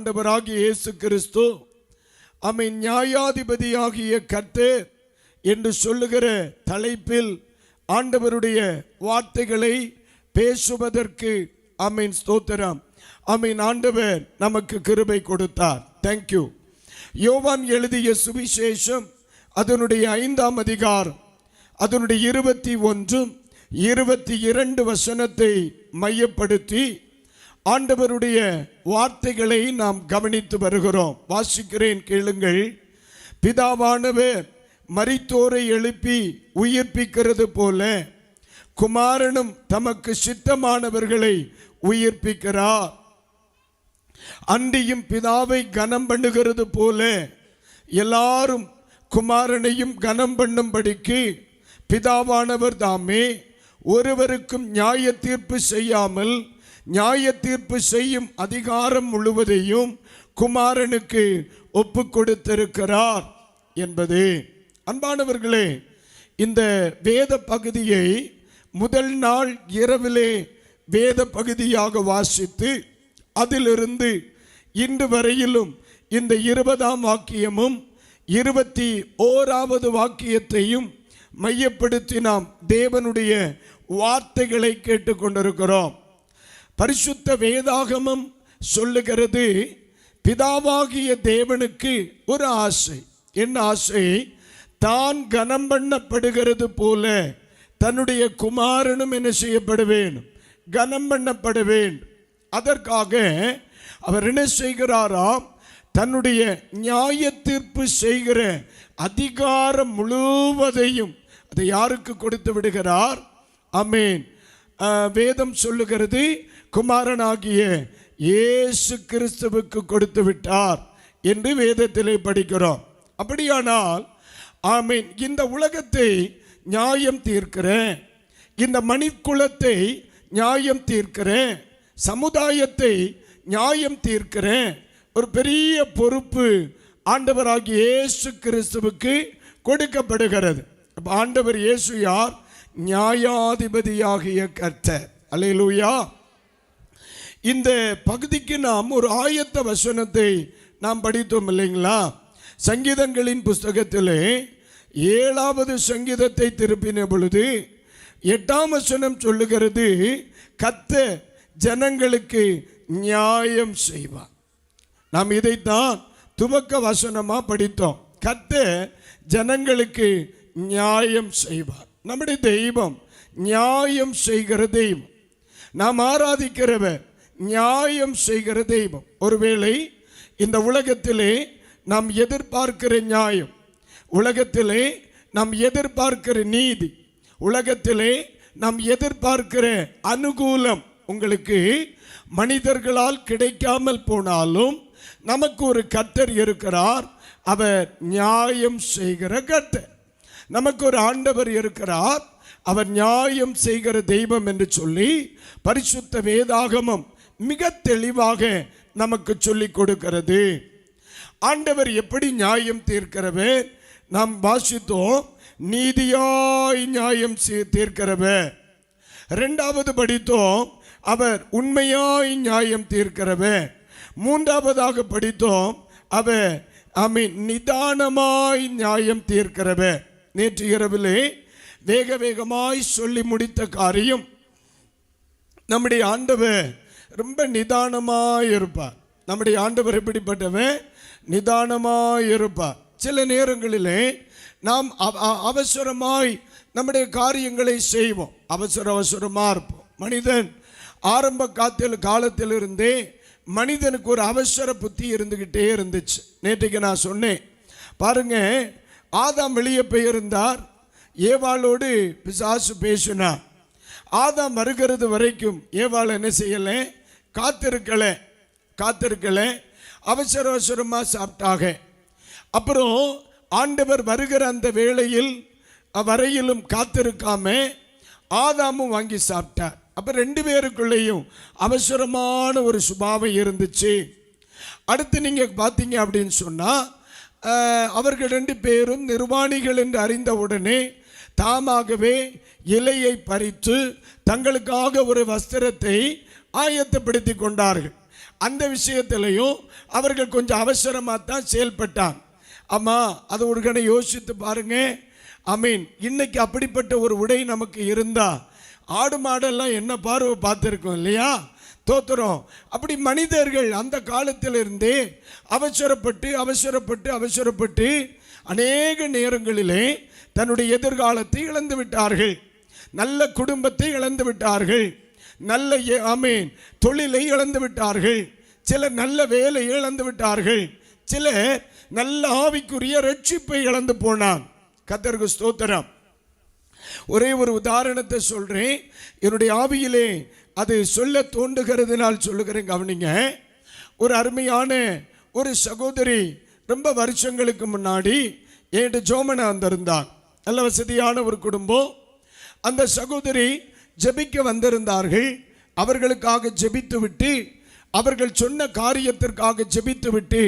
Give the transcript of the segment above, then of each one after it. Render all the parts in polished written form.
ஆண்டவராகிய இயேசு கிறிஸ்து நியாயாதிபதியாகிய கர்த்தர் என்று சொல்லுகிற தலைப்பில் ஆண்டவருடைய வார்த்தைகளை பேசுவதற்கு ஸ்தோத்திரம். ஆண்டவர் நமக்கு கிருபை கொடுத்தார். தேங்க்யூ. யோவான் எழுதிய சுவிசேஷம் அதனுடைய 5ஆம் அதிகாரம் அதனுடைய 21, 22 வசனத்தை மையப்படுத்தி ஆண்டவருடைய வார்த்தைகளை நாம் கவனித்து வருகிறோம். வாசிக்கிறேன், கேளுங்கள். பிதாவானவர் மரித்தோரை எழுப்பி உயிர்ப்பிக்கிறது போல குமாரனும் தமக்கு சித்தமானவர்களை உயிர்ப்பிக்கிறார். அன்றியும் பிதாவை கனம் பண்ணுகிறது போல எல்லாரும் குமாரனையும் கனம் பண்ணும்படிக்கு பிதாவானவர் தாமே ஒருவருக்கும் நியாய தீர்ப்பு செய்யாமல் நியாய தீர்ப்பு செய்யும் அதிகாரம் முழுவதையும் குமாரனுக்கு ஒப்பு கொடுத்திருக்கிறார் என்பது. அன்பானவர்களே, இந்த வேத பகுதியை முதல் நாள் இரவிலே வேத பகுதியாக வாசித்து அதிலிருந்து இன்று வரையிலும் இந்த 20ஆம் வாக்கியமும் 21வது வாக்கியத்தையும் மையப்படுத்தி நாம் தேவனுடைய வார்த்தைகளை கேட்டுக்கொண்டிருக்கிறோம். பரிசுத்த வேதாகமம் சொல்லுகிறது, பிதாவாகிய தேவனுக்கு ஒரு ஆசை. என்ன ஆசை? தான் கனம் பண்ணப்படுகிறது போல தன்னுடைய குமாரனும் என்ன செய்யப்பட வேண்டும்? கனம் பண்ணப்பட வேண்டும். அதற்காக அவர் என்ன செய்கிறாராம்? தன்னுடைய நியாய தீர்ப்பு செய்கிற அதிகாரம் முழுவதையும் அதை யாருக்கு கொடுத்து விடுகிறார்? ஆமென். வேதம் சொல்லுகிறது, குமாரனாகிய இயேசு கிறிஸ்துவுக்கு கொடுத்து விட்டார் என்று வேதத்திலே படிக்கிறோம். அப்படியானால் ஆமென், இந்த உலகத்தை நியாயம் தீர்க்கிற, இந்த மனிதகுலத்தை நியாயம் தீர்க்கிற, சமுதாயத்தை நியாயம் தீர்க்கிற ஒரு பெரிய பொறுப்பு ஆண்டவராகிய இயேசு கிறிஸ்துவுக்கு கொடுக்கப்படுகிறது. ஆண்டவர் இயேசு யார்? நியாயாதிபதியாகிய கர்த்தர். அல்லேலூயா. இந்த பகுதிக்கு நாம் ஒரு ஆயத்த வசனத்தை நாம் படித்தோம் இல்லைங்களா? சங்கீதங்களின் புஸ்தகத்திலே 7வது சங்கீதத்தை திருப்பின பொழுது 8ஆம் வசனம் சொல்லுகிறது, கர்த்தர் ஜனங்களுக்கு நியாயம் செய்வார். நாம் இதைத்தான் துவக்க வசனமா படித்தோம். கர்த்தர் ஜனங்களுக்கு நியாயம் செய்வார். நம்முடைய தெய்வம் நியாயம் செய்கிற தெய்வம். நாம் ஆராதிக்கிறவர் நியாயம் செய்கிற தெய்வம். ஒருவேளை இந்த உலகத்திலே நாம் எதிர்பார்க்கிற நியாயம், உலகத்திலே நாம் எதிர்பார்க்கிற நீதி, உலகத்திலே நாம் எதிர்பார்க்கிற அனுகூலம் உங்களுக்கு மனிதர்களால் கிடைக்காமல் போனாலும் நமக்கு ஒரு கர்த்தர் இருக்கிறார். அவர் நியாயம் செய்கிற கர்த்தர். நமக்கு ஒரு ஆண்டவர் இருக்கிறார். அவர் நியாயம் செய்கிற தெய்வம் என்று சொல்லி பரிசுத்த வேதாகமம் மிக தெளிவாக நமக்கு சொல்லிக் கொடுக்கிறது. ஆண்டவர் எப்படி நியாயம் தீர்க்கிறவர்? நாம் வாசித்தோம், நீதியாய் நியாயம் தீர்க்கிறவர். 2வது படித்தோம், அவர் உண்மையாய் நியாயம் தீர்க்கிறவர். 3வதாக படித்தோம், அவர் நிதானமாய் நியாயம் தீர்க்கிறவர். நேற்று இரவிலே வேகமாய் சொல்லி முடித்த காரியம், நம்முடைய ஆண்டவர் ரொம்ப நிதானமாய் இருப்பார். நம்முடைய ஆண்டவர் எப்படிப்பட்டவர்? நிதானமாய் இருப்பார். சில நேரங்களிலே நாம் அவசரமாய் நம்முடைய காரியங்களை செய்வோம், அவசரமாக இருப்போம். மனிதன் ஆரம்ப காலத்திலிருந்தே மனிதனுக்கு ஒரு அவசர புத்தி இருந்துக்கிட்டே இருந்துச்சு. நேற்றைக்கு நான் சொன்னேன் பாருங்க, ஆதாம் வெளியே போயிருந்தார், ஏவாளோடு பிசாசு பேசினார். ஆதாம் வருகிறது வரைக்கும் ஏவாள் என்ன செய்யலை? காத்திருக்கலை, அவசரமாக சாப்பிட்டாங்க. அப்புறம் ஆண்டவர் வருகிற அந்த வேளையில் வரையிலும் காத்திருக்காம ஆதாமும் வாங்கி சாப்பிட்டார். அப்போ 2 பேருக்குள்ளேயும் அவசரமான ஒரு சுபாவம் இருந்துச்சு. அடுத்து நீங்கள் பார்த்தீங்க அப்படின்னு சொன்னால், அவர்கள் 2 பேரும் நிர்வாணிகள் என்று அறிந்தவுடனே தாமாகவே இலையை பறித்து தங்களுக்காக ஒரு வஸ்திரத்தை ஆயத்தப்படுத்தி கொண்டார்கள். அந்த விஷயத்திலையும் அவர்கள் கொஞ்சம் அவசரமாக தான் செயல்பட்டாங்க. அம்மா அதை ஒரு கணம் யோசித்து பாருங்க. இன்னைக்கு அப்படிப்பட்ட ஒரு உடை நமக்கு இருந்தா ஆடு மாடெல்லாம் என்ன பார்வை பார்த்துருக்கோம் இல்லையா? தோத்துறோம். அப்படி மனிதர்கள் அந்த காலத்திலிருந்தே அவசரப்பட்டு அவசரப்பட்டு அவசரப்பட்டு அநேக நேரங்களிலே தன்னுடைய எதிர்காலத்தை இழந்து விட்டார்கள். நல்ல குடும்பத்தை இழந்து விட்டார்கள். நல்ல தொழிலை இழந்து விட்டார்கள். சிலர் நல்ல வேலையை இழந்து விட்டார்கள். சிலர் நல்ல ஆவிக்குரிய ரட்சிப்பை இழந்து போனான். கர்த்தருக்கு ஸ்தோத்திரம். ஒரே ஒரு உதாரணத்தை சொல்றேன். என்னுடைய ஆவியிலே அது சொல்ல தோன்றுகிறதுனால் சொல்லுகிறேன், கவனிங்க. ஒரு அருமையான ஒரு சகோதரி ரொம்ப வருஷங்களுக்கு முன்னாடி என்கிட்ட ஜோமனா வந்திருந்தார். நல்ல வசதியான ஒரு குடும்பம். அந்த சகோதரி ஜெபிக்க வந்திருந்தார்கள். அவர்களுக்காக ஜெபித்து விட்டு, அவர்கள் சொன்ன காரியத்திற்காக ஜெபித்து விட்டு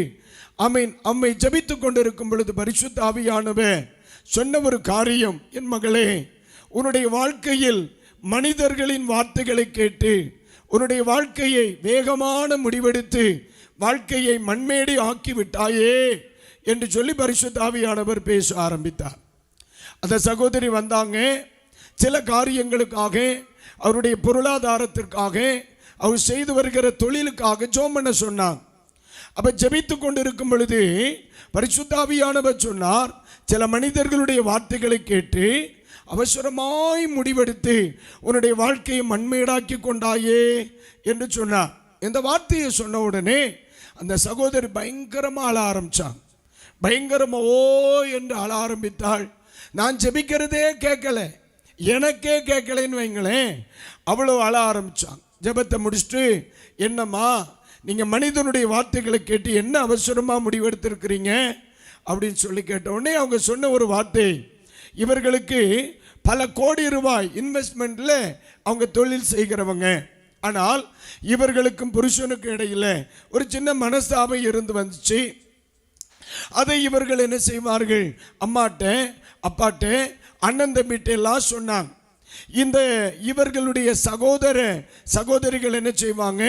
அம்மை ஜெபித்து கொண்டிருக்கும் பொழுது பரிசுத்த ஆவியானவர் சொன்ன ஒரு காரியம், என் மகளே, உன்னுடைய வாழ்க்கையில் மனிதர்களின் வார்த்தைகளை கேட்டு உன்னுடைய வாழ்க்கையை வேகமான முடிவெடுத்து வாழ்க்கையை மண்மேடி ஆக்கி விட்டாயே என்று சொல்லி பரிசுத்த ஆவியானவர் பேச ஆரம்பித்தார். அந்த சகோதரி வந்தாங்க. சில காரியங்களுக்காக, அவருடைய பொருளாதாரத்திற்காக, அவர் செய்து வருகிற தொழிலுக்காக ஜெபம் பண்ண சொன்னாங்க. அப்ப ஜெபித்து கொண்டிருக்கும் பொழுது பரிசுத்த ஆவியானவர் சொன்னார், சில மனிதர்களுடைய வார்த்தைகளை கேட்டு அவசரமாய் முடிவெடுத்து உன்னுடைய வாழ்க்கையை மண்மேடாக்கி கொண்டாயே என்று சொன்னார். இந்த வார்த்தையை சொன்ன உடனே அந்த சகோதரி பயங்கரமாக அழ ஆரம்பிச்சான். பயங்கரமா ஓ என்று அழ ஆரம்பித்தாள். நான் ஜெபிக்கிறதே கேட்கல, எனக்கே கேட்கலன்னு வைங்களேன், அவ்வளோ அழ ஆரம்பிச்சான். ஜெபத்தை முடிச்சுட்டு, என்னம்மா நீங்கள் மனிதனுடைய வார்த்தைகளை கேட்டு என்ன அவசரமாக முடிவெடுத்திருக்கிறீங்க அப்படின்னு சொல்லி கேட்ட உடனே அவங்க சொன்ன ஒரு வார்த்தை, இவர்களுக்கு பல கோடி ரூபாய் இன்வெஸ்ட்மெண்ட்ல அவங்க தொழில் செய்கிறவங்க. ஆனால் இவர்களுக்கும் புருஷனுக்கும் இடையில ஒரு சின்ன மனஸ்தாபம் இருந்து வந்துச்சு. அதை இவர்கள் என்ன செய்வார்கள், அம்மாட்ட அப்பாட்ட அண்ணன் தம்பிட்ட எல்லாம் சொன்னாங்க. இந்த இவர்களுடைய சகோதரிகள் என்ன செய்வாங்க,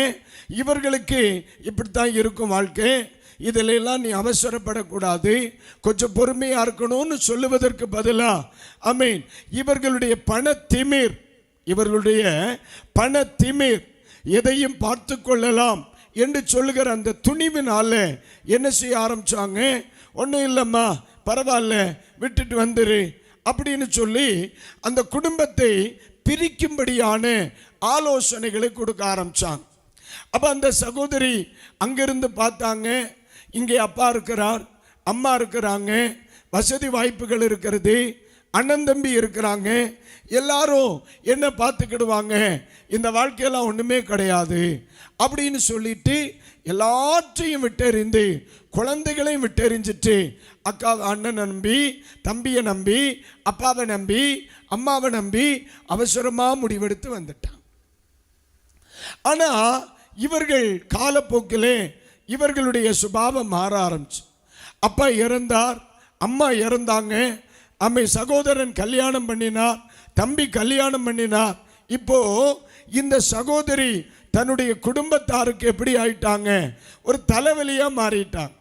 இவர்களுக்கு இப்படித்தான் இருக்கும் வாழ்க்கை, இதில் எல்லாம் நீ அவசரப்படக்கூடாது, கொஞ்சம் பொறுமையாக இருக்கணும்னு சொல்லுவதற்கு பதிலாக இவர்களுடைய பண திமிர் எதையும் பார்த்து கொள்ளலாம் என்று சொல்லுகிற அந்த துணிவினால என்ன செய்ய ஆரம்பிச்சாங்க, ஒன்றும் இல்லைம்மா பரவாயில்ல விட்டுட்டு வந்துரு அப்படின்னு சொல்லி அந்த குடும்பத்தை பிரிக்கும்படியான ஆலோசனைகளை கொடுக்க ஆரம்பிச்சாங்க. அப்போ அந்த சகோதரி அங்கிருந்து பார்த்தாங்க, இங்கே அப்பா இருக்கிறார், அம்மா இருக்கிறாங்க, வசதி வாய்ப்புகள் இருக்கிறது, அண்ணன் தம்பி இருக்கிறாங்க, எல்லாரும் என்ன பார்த்துக்கிடுவாங்க, இந்த வாழ்க்கையெல்லாம் ஒன்றுமே கிடையாது அப்படின்னு சொல்லிட்டு எல்லாற்றையும் விட்டெறிந்து, குழந்தைகளையும் விட்டெறிஞ்சிட்டு, அக்கா அண்ணன் நம்பி, தம்பியை நம்பி, அப்பாவை நம்பி, அம்மாவை நம்பி அவசரமாக முடிவெடுத்து வந்துட்டான். ஆனால் இவர்கள் காலப்போக்கிலே இவர்களுடைய சுபாவம் மாற ஆரம்பிச்சு. அப்பா இறந்தார், அம்மா இறந்தாங்க, சகோதரன் கல்யாணம் பண்ணினார், தம்பி கல்யாணம் பண்ணினார். இப்போ இந்த சகோதரி தன்னுடைய குடும்பத்தாருக்கு எப்படி ஆயிட்டாங்க, ஒரு தலைவலியா மாறிட்டாங்க.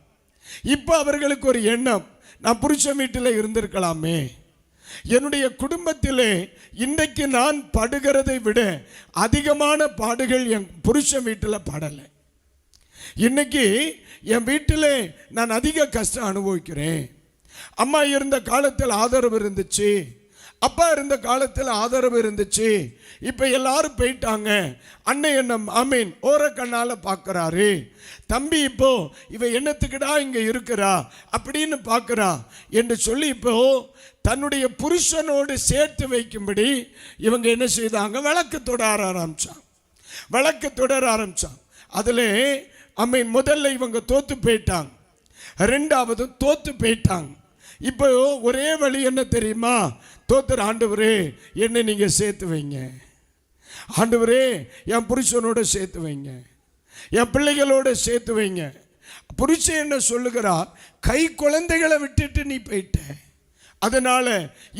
இப்போ அவர்களுக்கு ஒரு எண்ணம், நான் புருஷன் வீட்டில் இருந்திருக்கலாமே, என்னுடைய குடும்பத்திலே இன்றைக்கு நான் படுகிறதை விட அதிகமான பாடுகள் என் புருஷன் வீட்டில் படலை. இன்னைக்கு என் வீட்டில் நான் அதிக கஷ்டம் அனுபவிக்கிறேன். அம்மா இருந்த காலத்தில் ஆதரவு இருந்துச்சு, அப்பா இருந்த காலத்தில் ஆதரவு இருந்துச்சு, இப்போ எல்லாரும் போயிட்டாங்க. அண்ணன் என்ன ஓர கண்ணால் பார்க்குறாரு, தம்பி இப்போ இவ என்னத்துக்குடா இங்கே இருக்கிறா அப்படின்னு பார்க்குறா என்று சொல்லி இப்போ தன்னுடைய புருஷனோடு சேர்த்து வைக்கும்படி இவங்க என்ன செய்தாங்க, வழக்கு தொடர ஆரம்பிச்சாங்க. அதில் முதல்ல இவங்க தோத்து போயிட்டாங்க, ரெண்டாவது தோத்து போயிட்டாங்க. இப்போ ஒரே வழி என்ன தெரியுமா, தோத்துற ஆண்டவரே என்ன நீங்க சேர்த்து வைங்க, ஆண்டவரே என் புருஷனோட சேர்த்து வைங்க, என் பிள்ளைகளோட சேர்த்து வைங்க. புருஷன் என்ன சொல்லுகிறார், கை குழந்தைகளை விட்டுட்டு நீ போயிட்ட, அதனால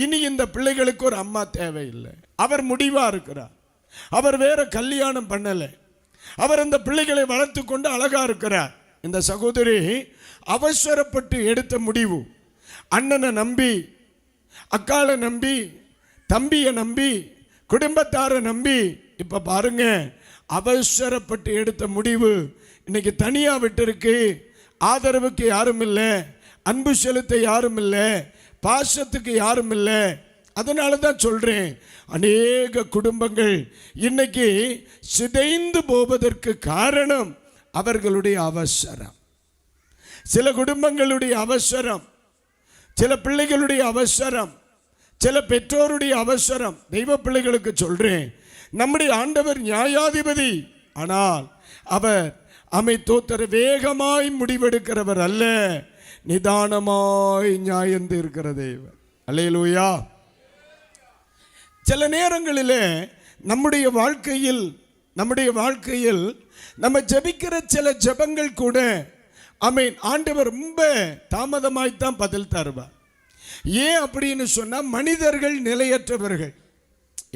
இனி இந்த பிள்ளைகளுக்கு ஒரு அம்மா தேவையில்லை. அவர் முடிவா இருக்கிறார், அவர் வேற கல்யாணம் பண்ணலை. அவர் அந்த பிள்ளைகளை வளர்த்து கொண்டு அழகா இருக்கிறார். இந்த சகோதரி அவசரப்பட்டு எடுத்த முடிவு, அண்ணனை நம்பி, அக்காளை நம்பி, தம்பியை நம்பி, குடும்பத்தாரை நம்பி, இப்ப பாருங்க அவசரப்பட்டு எடுத்த முடிவு இன்னைக்கு தனியா விட்டு, ஆதரவுக்கு யாரும் இல்லை, அன்பு செலுத்த யாரும் இல்லை, பாசத்துக்கு யாரும் இல்லை. அதனால தான் சொல்றேன், அநேக குடும்பங்கள் இன்னைக்கு சிதைந்து போவதற்கு காரணம் அவர்களுடைய அவசரம். சில குடும்பங்களுடைய அவசரம், சில பிள்ளைகளுடைய அவசரம், சில பெற்றோருடைய அவசரம். தெய்வ பிள்ளைகளுக்கு சொல்றேன், நம்முடைய ஆண்டவர் நியாயாதிபதி, ஆனால் அவர் தோத்தர வேகமாய் முடிவெடுக்கிறவர் அல்ல, நிதானமாய் நியாயம் தீர்க்கிற தேவன். அல்லேலூயா. சில நேரங்களிலே நம்முடைய வாழ்க்கையில் நம்ம ஜெபிக்கிற சில ஜெபங்கள் கூட ஆண்டவர் ரொம்ப தாமதமாய்த்தான் பதில் தருவார். ஏன் அப்படின்னு சொன்னா, மனிதர்கள் நிலையற்றவர்கள்.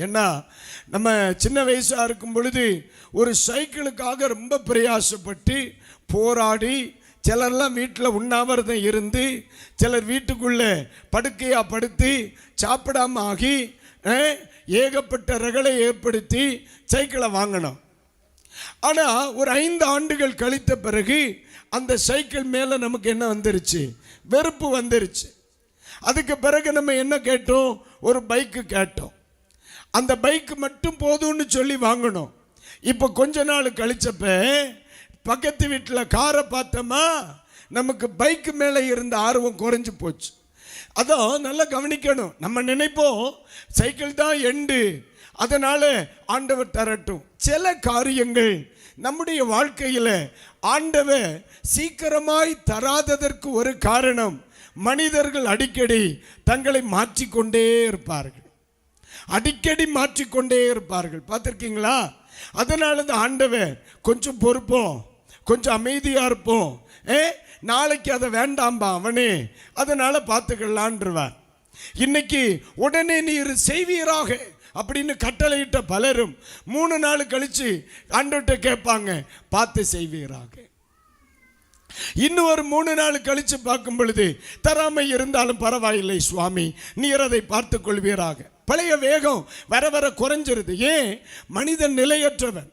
ஏன்னா நம்ம சின்ன வயசாக இருக்கும் பொழுது ஒரு சைக்கிளுக்காக ரொம்ப பிரயாசப்பட்டு போராடி, சிலர்லாம் வீட்டில் உண்ணாவிரதம் இருந்து, சிலர் வீட்டுக்குள்ளே படுக்கையாக படுத்து சாப்பிடாம ஆகி ஏகப்பட்ட ரகளை ஏற்படுத்தி சைக்கிளை வாங்கினோம். ஆனால் ஒரு 5 ஆண்டுகள் கழித்த பிறகு அந்த சைக்கிள் மேலே நமக்கு என்ன வந்துருச்சு? வெறுப்பு வந்துருச்சு. அதுக்கு பிறகு நம்ம என்ன கேட்டோம்? ஒரு பைக்கு கேட்டோம். அந்த பைக்கு மட்டும் போதும்னு சொல்லி வாங்கணும். இப்போ கொஞ்ச நாள் கழிச்சப்ப பக்கத்து வீட்டில் காரை பார்த்தோமா, நமக்கு பைக்கு மேலே இருந்த ஆர்வம் குறைஞ்சி போச்சு. அதான் நல்லா கவனிக்கணும். நம்ம நினைப்போம் சைக்கிள் தான் எண்டு, அதனால ஆண்டவர் தரட்டும். சில காரியங்கள் நம்முடைய வாழ்க்கையில் ஆண்டவர் சீக்கிரமாய் தராததற்கு ஒரு காரணம், மனிதர்கள் அடிக்கடி தங்களை மாற்றிக்கொண்டே இருப்பார்கள், அடிக்கடி மாற்றிக்கொண்டே இருப்பார்கள். பார்த்துருக்கீங்களா? அதனால தான் ஆண்டவர் கொஞ்சம் பொறுப்போம், கொஞ்சம் அமைதியா இருப்போம், நாளைக்கு அதை வேண்டாம்பா அவனே, அதனால பார்த்துக்கலான்றார். இன்னைக்கு உடனே நீர் செய்வீராக அப்படின்னு கட்டளையிட்ட பலரும் 3 நாள் கழிச்சு ஆண்டவர்கிட்ட கேட்பாங்க, பார்த்து செய்வீராக. இன்னும் ஒரு 3 நாள் கழிச்சு பார்க்கும் பொழுது, தராமை இருந்தாலும் பரவாயில்லை சுவாமி, நீர் அதை பார்த்து கொள்வீராக. பழைய வேகம் வர வர குறைஞ்சிருது. ஏன்? மனிதன் நிலையற்றவன்,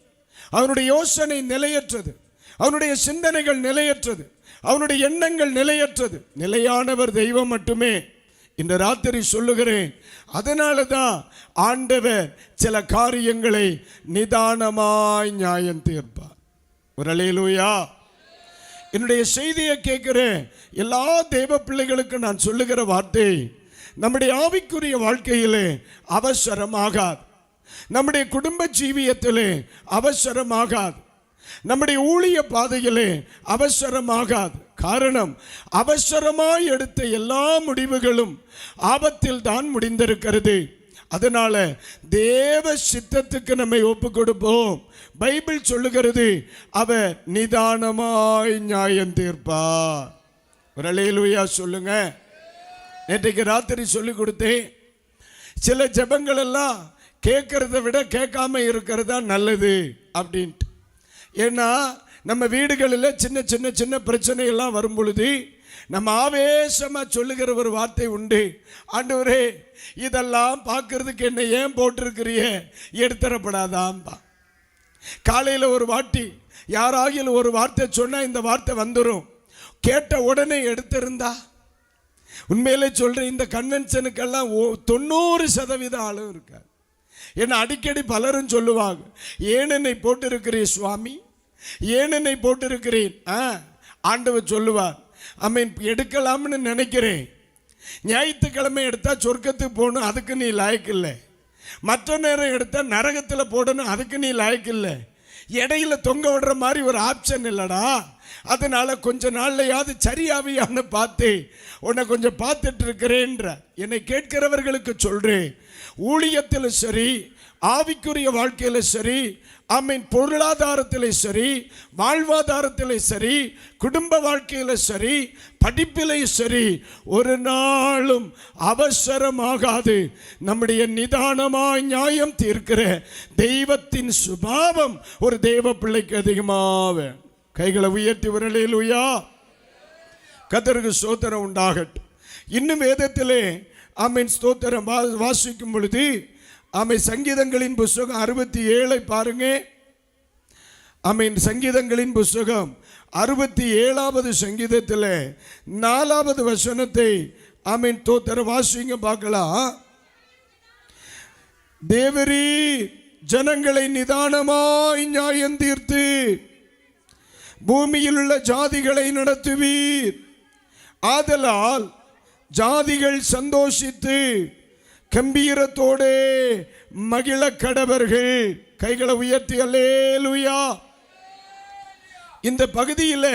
அவனுடைய யோசனை நிலையற்றது, அவனுடைய சிந்தனைகள் நிலையற்றது, அவனுடைய எண்ணங்கள் நிலையற்றது. நிலையானவர் தெய்வம் மட்டுமே. இந்த ராத்திரி சொல்லுகிறேன், அதனால தான் ஆண்டவர் சில காரியங்களை நிதானமாய் நியாயம் தீர்ப்பார். ஒரு அல்லேலூயா. என்னுடைய செய்தியை கேட்கிற எல்லா தெய்வ பிள்ளைகளுக்கு நான் சொல்லுகிற வார்த்தை, நம்முடைய ஆவிக்குரிய வாழ்க்கையிலே அவசரமாகாது, நம்முடைய குடும்ப ஜீவியத்திலே அவசரமாகாது, நம்முடைய ஊழிய பாதையிலே அவசரமாகாது. காரணம், அவசரமாய் எடுத்த எல்லா முடிவுகளும் ஆபத்தில் தான் முடிந்திருக்கிறது. அதனால தேவ சித்தத்துக்கு நம்மை ஒப்பு கொடுப்போம். பைபிள் சொல்லுகிறது, அவர் நிதானமாய் நியாயம் தீர்ப்பார். ஒரு அல்லேலூயா சொல்லுங்க. நேற்றைக்கு ராத்திரி சொல்லி கொடுத்தேன், சில ஜெபங்கள் எல்லாம் கேட்கறத விட கேட்காம இருக்கிறதா நல்லது அப்படின்ட்டு. ஏன்னா நம்ம வீடுகளில் சின்ன சின்ன சின்ன பிரச்சனைகள்லாம் வரும் பொழுது நம்ம ஆவேசமாக சொல்லுகிற ஒரு வார்த்தை உண்டு, ஆண்டவரே இதெல்லாம் பார்க்கறதுக்கு என்ன ஏன் போட்டிருக்கிறிய, எடுத்துறப்படாதாம்பா. காலையில் ஒரு வாட்டி யாராகிலும் ஒரு வார்த்தை சொன்னால் இந்த வார்த்தை வந்துடும், கேட்ட உடனே எடுத்திருந்தா. உண்மையிலே சொல்கிறேன், இந்த கன்வென்ஷனுக்கெல்லாம் 90% ஆளும் இருக்காது. ஏன்னா அடிக்கடி பலரும் சொல்லுவாங்க, ஏன் என்னை போட்டிருக்கிறேன் சுவாமி, ஏன் என்னை போட்டிருக்கிறேன். ஆண்டவர் சொல்லுவார், எடுக்கலாம்னு நினைக்கிறேன், ஞாயிற்றுக்கிழமை எடுத்தா சொர்க்கத்துக்கு போகணும், அதுக்கு நீ லாய்க்கு இல்லை. மற்ற நேரம் எடுத்தா நரகத்தில் போடணும், அதுக்கு நீ லாய்க்கு இல்லை. இடையில தொங்க விடுற மாதிரி ஒரு ஆப்ஷன் இல்லடா. அதனால கொஞ்ச நாள்லையாவது சரியாவியான்னு பார்த்து உன்னை கொஞ்சம் பார்த்துட்டு இருக்கிறேன்ற. என்னை கேட்கிறவர்களுக்கு சொல்றேன், ஊழியத்திலும் சரி ஆவிக்குரிய வாழ்க்கையில சரி, ஆமீன், பொருளாதாரத்திலே சரி, வாழ்வாதாரத்திலே சரி, குடும்ப வாழ்க்கையில சரி, படிப்பிலே சரி, ஒரு நாளும் அவசரமாகாது. நம்முடைய நிதானமாய் நியாயம் தீர்க்கிற தெய்வத்தின் சுபாவம் ஒரு தெய்வ பிள்ளைக்கு அதிகமாக. கைகளை உயர்த்தி விரலேலுயா, கர்த்தருக்கு ஸ்தோத்திரம் உண்டாகட்டும். இன்னும் வேதத்திலே ஆமீன் ஸ்தோத்திரம் வாசிக்கும் பொழுது ஆமீன் சங்கீதங்களின் புஸ்தகம் 67 பாருங்க. ஆமீன் சங்கீதங்களின் புஸ்தகம் 67வது சங்கீதத்தில் 4வது வசனத்தை ஆமீன் ஸ்தோத்திரம் வாசிங்க பார்க்கலாம். தேவரீ ஜனங்களை நிதானமாய் நியாயம் தீர்த்து பூமியில் உள்ள ஜாதிகளை நடத்துவீர். ஆதலால் ஜாதிகள் சந்தோஷித்து கம்பீரத்தோடு மகிழ கடவர்கள். கைகளை உயர்த்தி அல்லேலூயா. இந்த பகுதியில்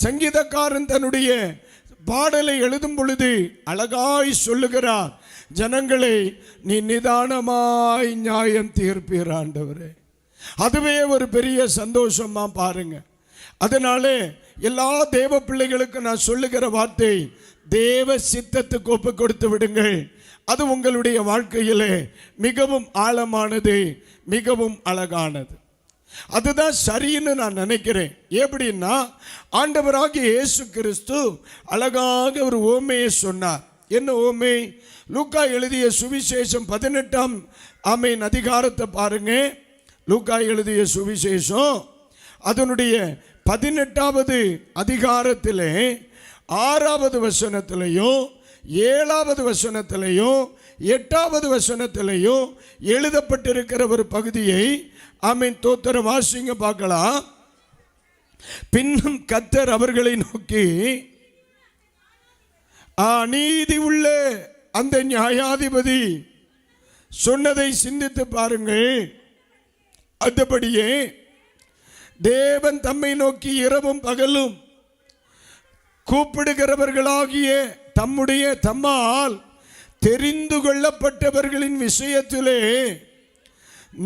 சங்கீதக்காரன் தன்னுடைய பாடலை எழுதும் பொழுது அழகாய் சொல்லுகிறார், ஜனங்களை நீ நிதானமாய் நியாயம் தீர்ப்பீர் ஆண்டவரே. அதுவே ஒரு பெரிய சந்தோஷமா பாருங்க. அதனாலே எல்லா தேவ பிள்ளைகளுக்கு நான் சொல்லுகிற வார்த்தை, தேவ சித்தத்துக்கு ஒப்பு கொடுத்து விடுங்கள். அது உங்களுடைய வாழ்க்கையிலே மிகவும் ஆழமானது, மிகவும் அழகானது. அதுதான் சரின்னு நான் நினைக்கிறேன். எப்படின்னா, ஆண்டவராகிய இயேசு கிறிஸ்து அழகாக ஒரு ஓமையை சொன்னார். என்ன ஓமை? லூக்கா எழுதிய சுவிசேஷம் 18ஆம் ஆமீன் அதிகாரத்தை பாருங்க. லூக்கா எழுதிய சுவிசேஷம் அதனுடைய 18வது அதிகாரத்திலே 6வது வசனத்திலையும் 7வது வசனத்திலையும் 8வது வசனத்திலையும் எழுதப்பட்டிருக்கிற ஒரு பகுதியை ஆமீன் தோத்திர வாசிங்க பார்க்கலாம். பின்னும் கர்த்தர் அவர்களை நோக்கி, அநீதி உள்ள அந்த நியாயாதிபதி சொன்னதை சிந்தித்து பாருங்கள். அதுபடியே தேவன் தம்மை நோக்கி இரவும் பகலும் கூப்பிடுகிறவர்களாகிய தம்முடைய தம்மால் தெரிந்து கொள்ளப்பட்டவர்களின் விஷயத்திலே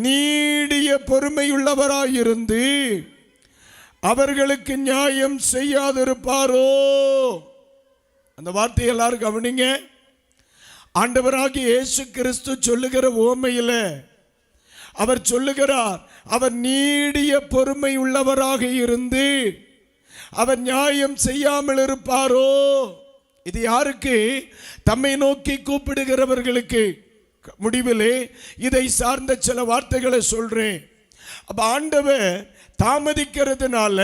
நீடிய பொறுமையுள்ளவராயிருந்து அவர்களுக்கு நியாயம் செய்யாதிருப்பாரோ? அந்த வார்த்தை எல்லாரும் கவனிங்க. ஆண்டவராகிய இயேசு கிறிஸ்து சொல்லுகிற ஓமையில் அவர் சொல்லுகிறார், அவர் நீடிய பொறுமை உள்ளவராக இருந்து அவர் நியாயம் செய்யாமல் இருப்பாரோ? இது யாருக்கு? தம்மை நோக்கி கூப்பிடுகிறவர்களுக்கு. முடிவிலே இதை சார்ந்த சில வார்த்தைகளை சொல்றேன். அப்ப ஆண்டவர் தாமதிக்கிறதுனால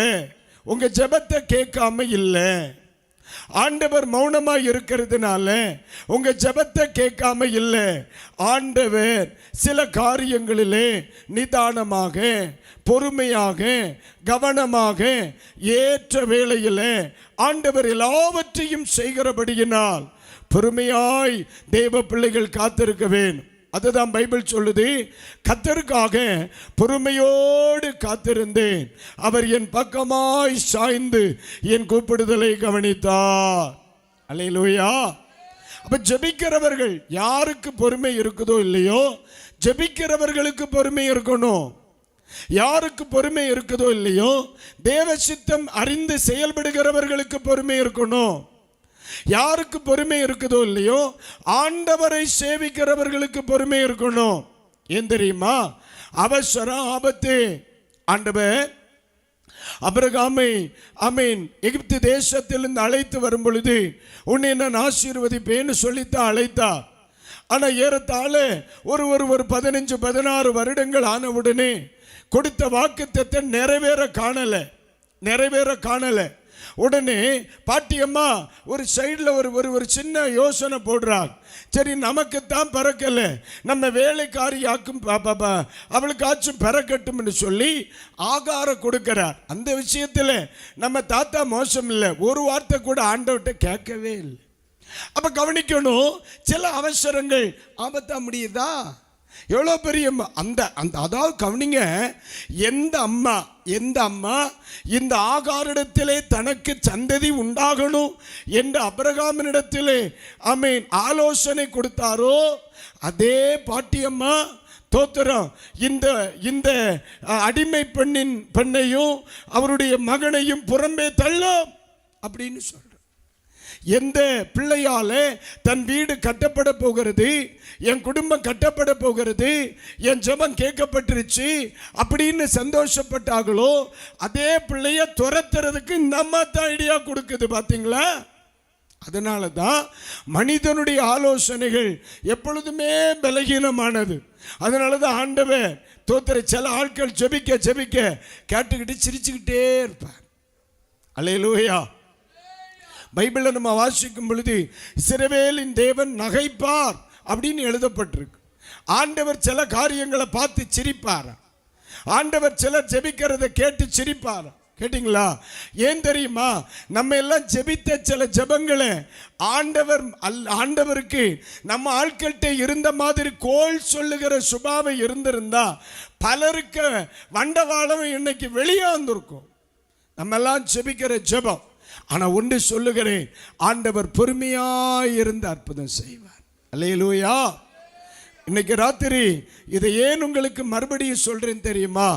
உங்க ஜெபத்தை கேட்காம இல்லை. ஆண்டவர் மௌனமாய் இருக்கிறதுனால உங்க ஜெபத்தை கேட்காம இல்லை. ஆண்டவர் சில காரியங்களிலே நிதானமாக, பொறுமையாக, கவனமாக, ஏற்ற வேளையில் ஆண்டவர் எல்லாவற்றையும் செய்கிறபடியினால் பொறுமையாய் தேவ பிள்ளைகள் காத்திருக்க வேண்டும். அதுதான் பைபிள் சொல்லுது, கர்த்தருக்காக பொறுமையோடு காத்திருந்தேன், அவர் என் பக்கமாய் சாய்ந்து என் கூப்பிடுதலை கவனித்தார். அல்லேலூயா. அப்ப ஜெபிக்கிறவர்கள் யாருக்கு பொறுமை இருக்குதோ இல்லையோ, ஜெபிக்கிறவர்களுக்கு பொறுமை இருக்கணும். யாருக்கு பொறுமை இருக்குதோ இல்லையோ, தேவ சித்தம் அறிந்து செயல்படுகிறவர்களுக்கு பொறுமை இருக்கணும். யாருக்கு பொறுமை இருக்குதோ இல்லையோ, ஆண்டவரை சேவிக்கிறவர்களுக்கு பொறுமை இருக்கணும். ஏன் தெரியுமா? அவசரம், ஆபத்து. ஆண்டவர் ஆபிரகாமை ஆமீன் எகிப்து தேசத்திலிருந்து அழைத்து வரும் பொழுது, உன்னை நான் ஆசீர்வதிப்பேன்னு சொல்லித்தான் அழைத்தா. ஆனா ஏறத்தாழ ஒரு 15-16 வருடங்கள் ஆன உடனே கொடுத்த வாக்குத்தத்தத்தை நிறைவேற காணல. உடனே பாட்டியம்மா ஒரு சைடில் ஒரு சின்ன யோசனை போடுறாங்க. சரி, நமக்குத்தான் பிறக்கல, நம்ம வேலைக்காரியாக்கும் அவளுக்காச்சும் பிறக்கட்டும்னு சொல்லி ஆகாரம் கொடுக்கிறார். அந்த விஷயத்தில் நம்ம தாத்தா மோசம் இல்லை, ஒரு வார்த்தை கூட ஆண்டவர்கிட்ட கேட்கவே இல்லை. அப்ப கவனிக்கணும், சில அவசரங்கள் ஆபத்தா முடியுதா? எவ்வளோ பெரிய அந்த அதாவது கவனிங்க, எந்த அம்மா இந்த ஆகாரிடத்திலே தனக்கு சந்ததி உண்டாகணும் என்று ஆபிரகாமினிடத்திலே ஆமீன் ஆலோசனை கொடுத்தாரோ, அதே பாட்டியம்மா தோத்திரம் இந்த இந்த அடிமை பெண்ணையும் அவருடைய மகனையும் புறம்பே தள்ளும் அப்படின்னு சொல்ற. எந்த பிள்ளையாலே தன் வீடு கட்டப்பட போகிறது, என் குடும்பம் கட்டப்பட போகிறது, என் ஜெபம் கேட்கப்பட்டுருச்சு அப்படின்னு சந்தோஷப்பட்டாங்களோ அதே பிள்ளைய துரத்துறதுக்கு இந்த அம்மா தான் ஐடியா கொடுக்குது. பார்த்தீங்களா? அதனால தான் மனிதனுடைய ஆலோசனைகள் எப்பொழுதுமே பலகீனமானது. அதனால தான் ஆண்டவர் தோத்திர சில ஆட்கள் ஜெபிக்க ஜெபிக்க கேட்டுக்கிட்டு சிரிச்சுக்கிட்டே இருப்பார். அல்லேலூயா. பைபிளை நம்ம வாசிக்கும் பொழுது இஸ்ரவேலின் தேவன் நகைப்பார் அப்படின்னு எழுதப்பட்டிருக்கு. ஆண்டவர் சில காரியங்களை பார்த்து சிரிப்பார். ஆண்டவர் சிலர் ஜெபிக்கிறத கேட்டு சிரிப்பார். கேட்டிங்களா? ஏன் தெரியுமா? நம்ம எல்லாம் ஜெபித்த சில ஜெபங்களை ஆண்டவருக்கு நம்ம ஆட்கள்கிட்ட இருந்த மாதிரி கோல் சொல்லுகிற சுபாவம் இருந்திருந்தா பலருக்கு வண்டவாளம் இன்னைக்கு வெளியே வந்திருக்கும். நம்ம எல்லாம் ஜெபிக்கிற ஜெபம். ஆனால் ஒன்று சொல்லுகிறேன், ஆண்டவர் பொறுமையாய் இருந்து அற்புதம் செய்வார். அல்லேலூயா. இன்னைக்கு ராத்திரி இதை ஏன் உங்களுக்கு மறுபடியும் சொல்றேன் தெரியுமா?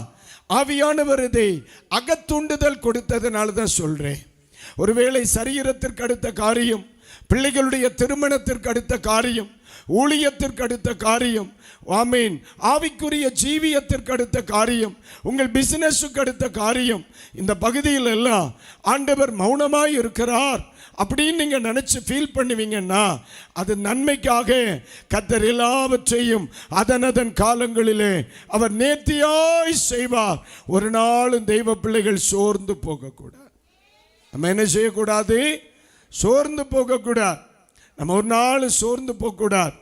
ஆவியானவர் இதை அகத்தூண்டுதல் கொடுத்ததுனால தான் சொல்றேன். ஒருவேளை சரீரத்திற்கு அடுத்த காரியம், பிள்ளைகளுடைய திருமணத்திற்கு அடுத்த காரியம், ஊழியத்திற்கு அடுத்த காரியம், ஆமீன், ஆவிக்குரிய ஜீவியத்திற்கு அடுத்த காரியம், உங்கள் பிசினஸுக்கு அடுத்த காரியம், இந்த பகுதியில் எல்லாம் ஆண்டவர் மௌனமாய் இருக்கிறார் அப்படின்னு நீங்க நினைச்சு ஃபீல் பண்ணுவீங்கன்னா அது நன்மைக்காக கர்த்தர் எல்லாவற்றையும் அதன் காலங்களிலே அவர் நேர்த்தியாய் செய்வார். ஒரு நாளும் தெய்வ பிள்ளைகள் சோர்ந்து போகக்கூடாது. நம்ம என்ன செய்யக்கூடாது? சோர்ந்து போகக்கூடாது. நம்ம ஒரு நாள் சோர்ந்து போகக்கூடாது.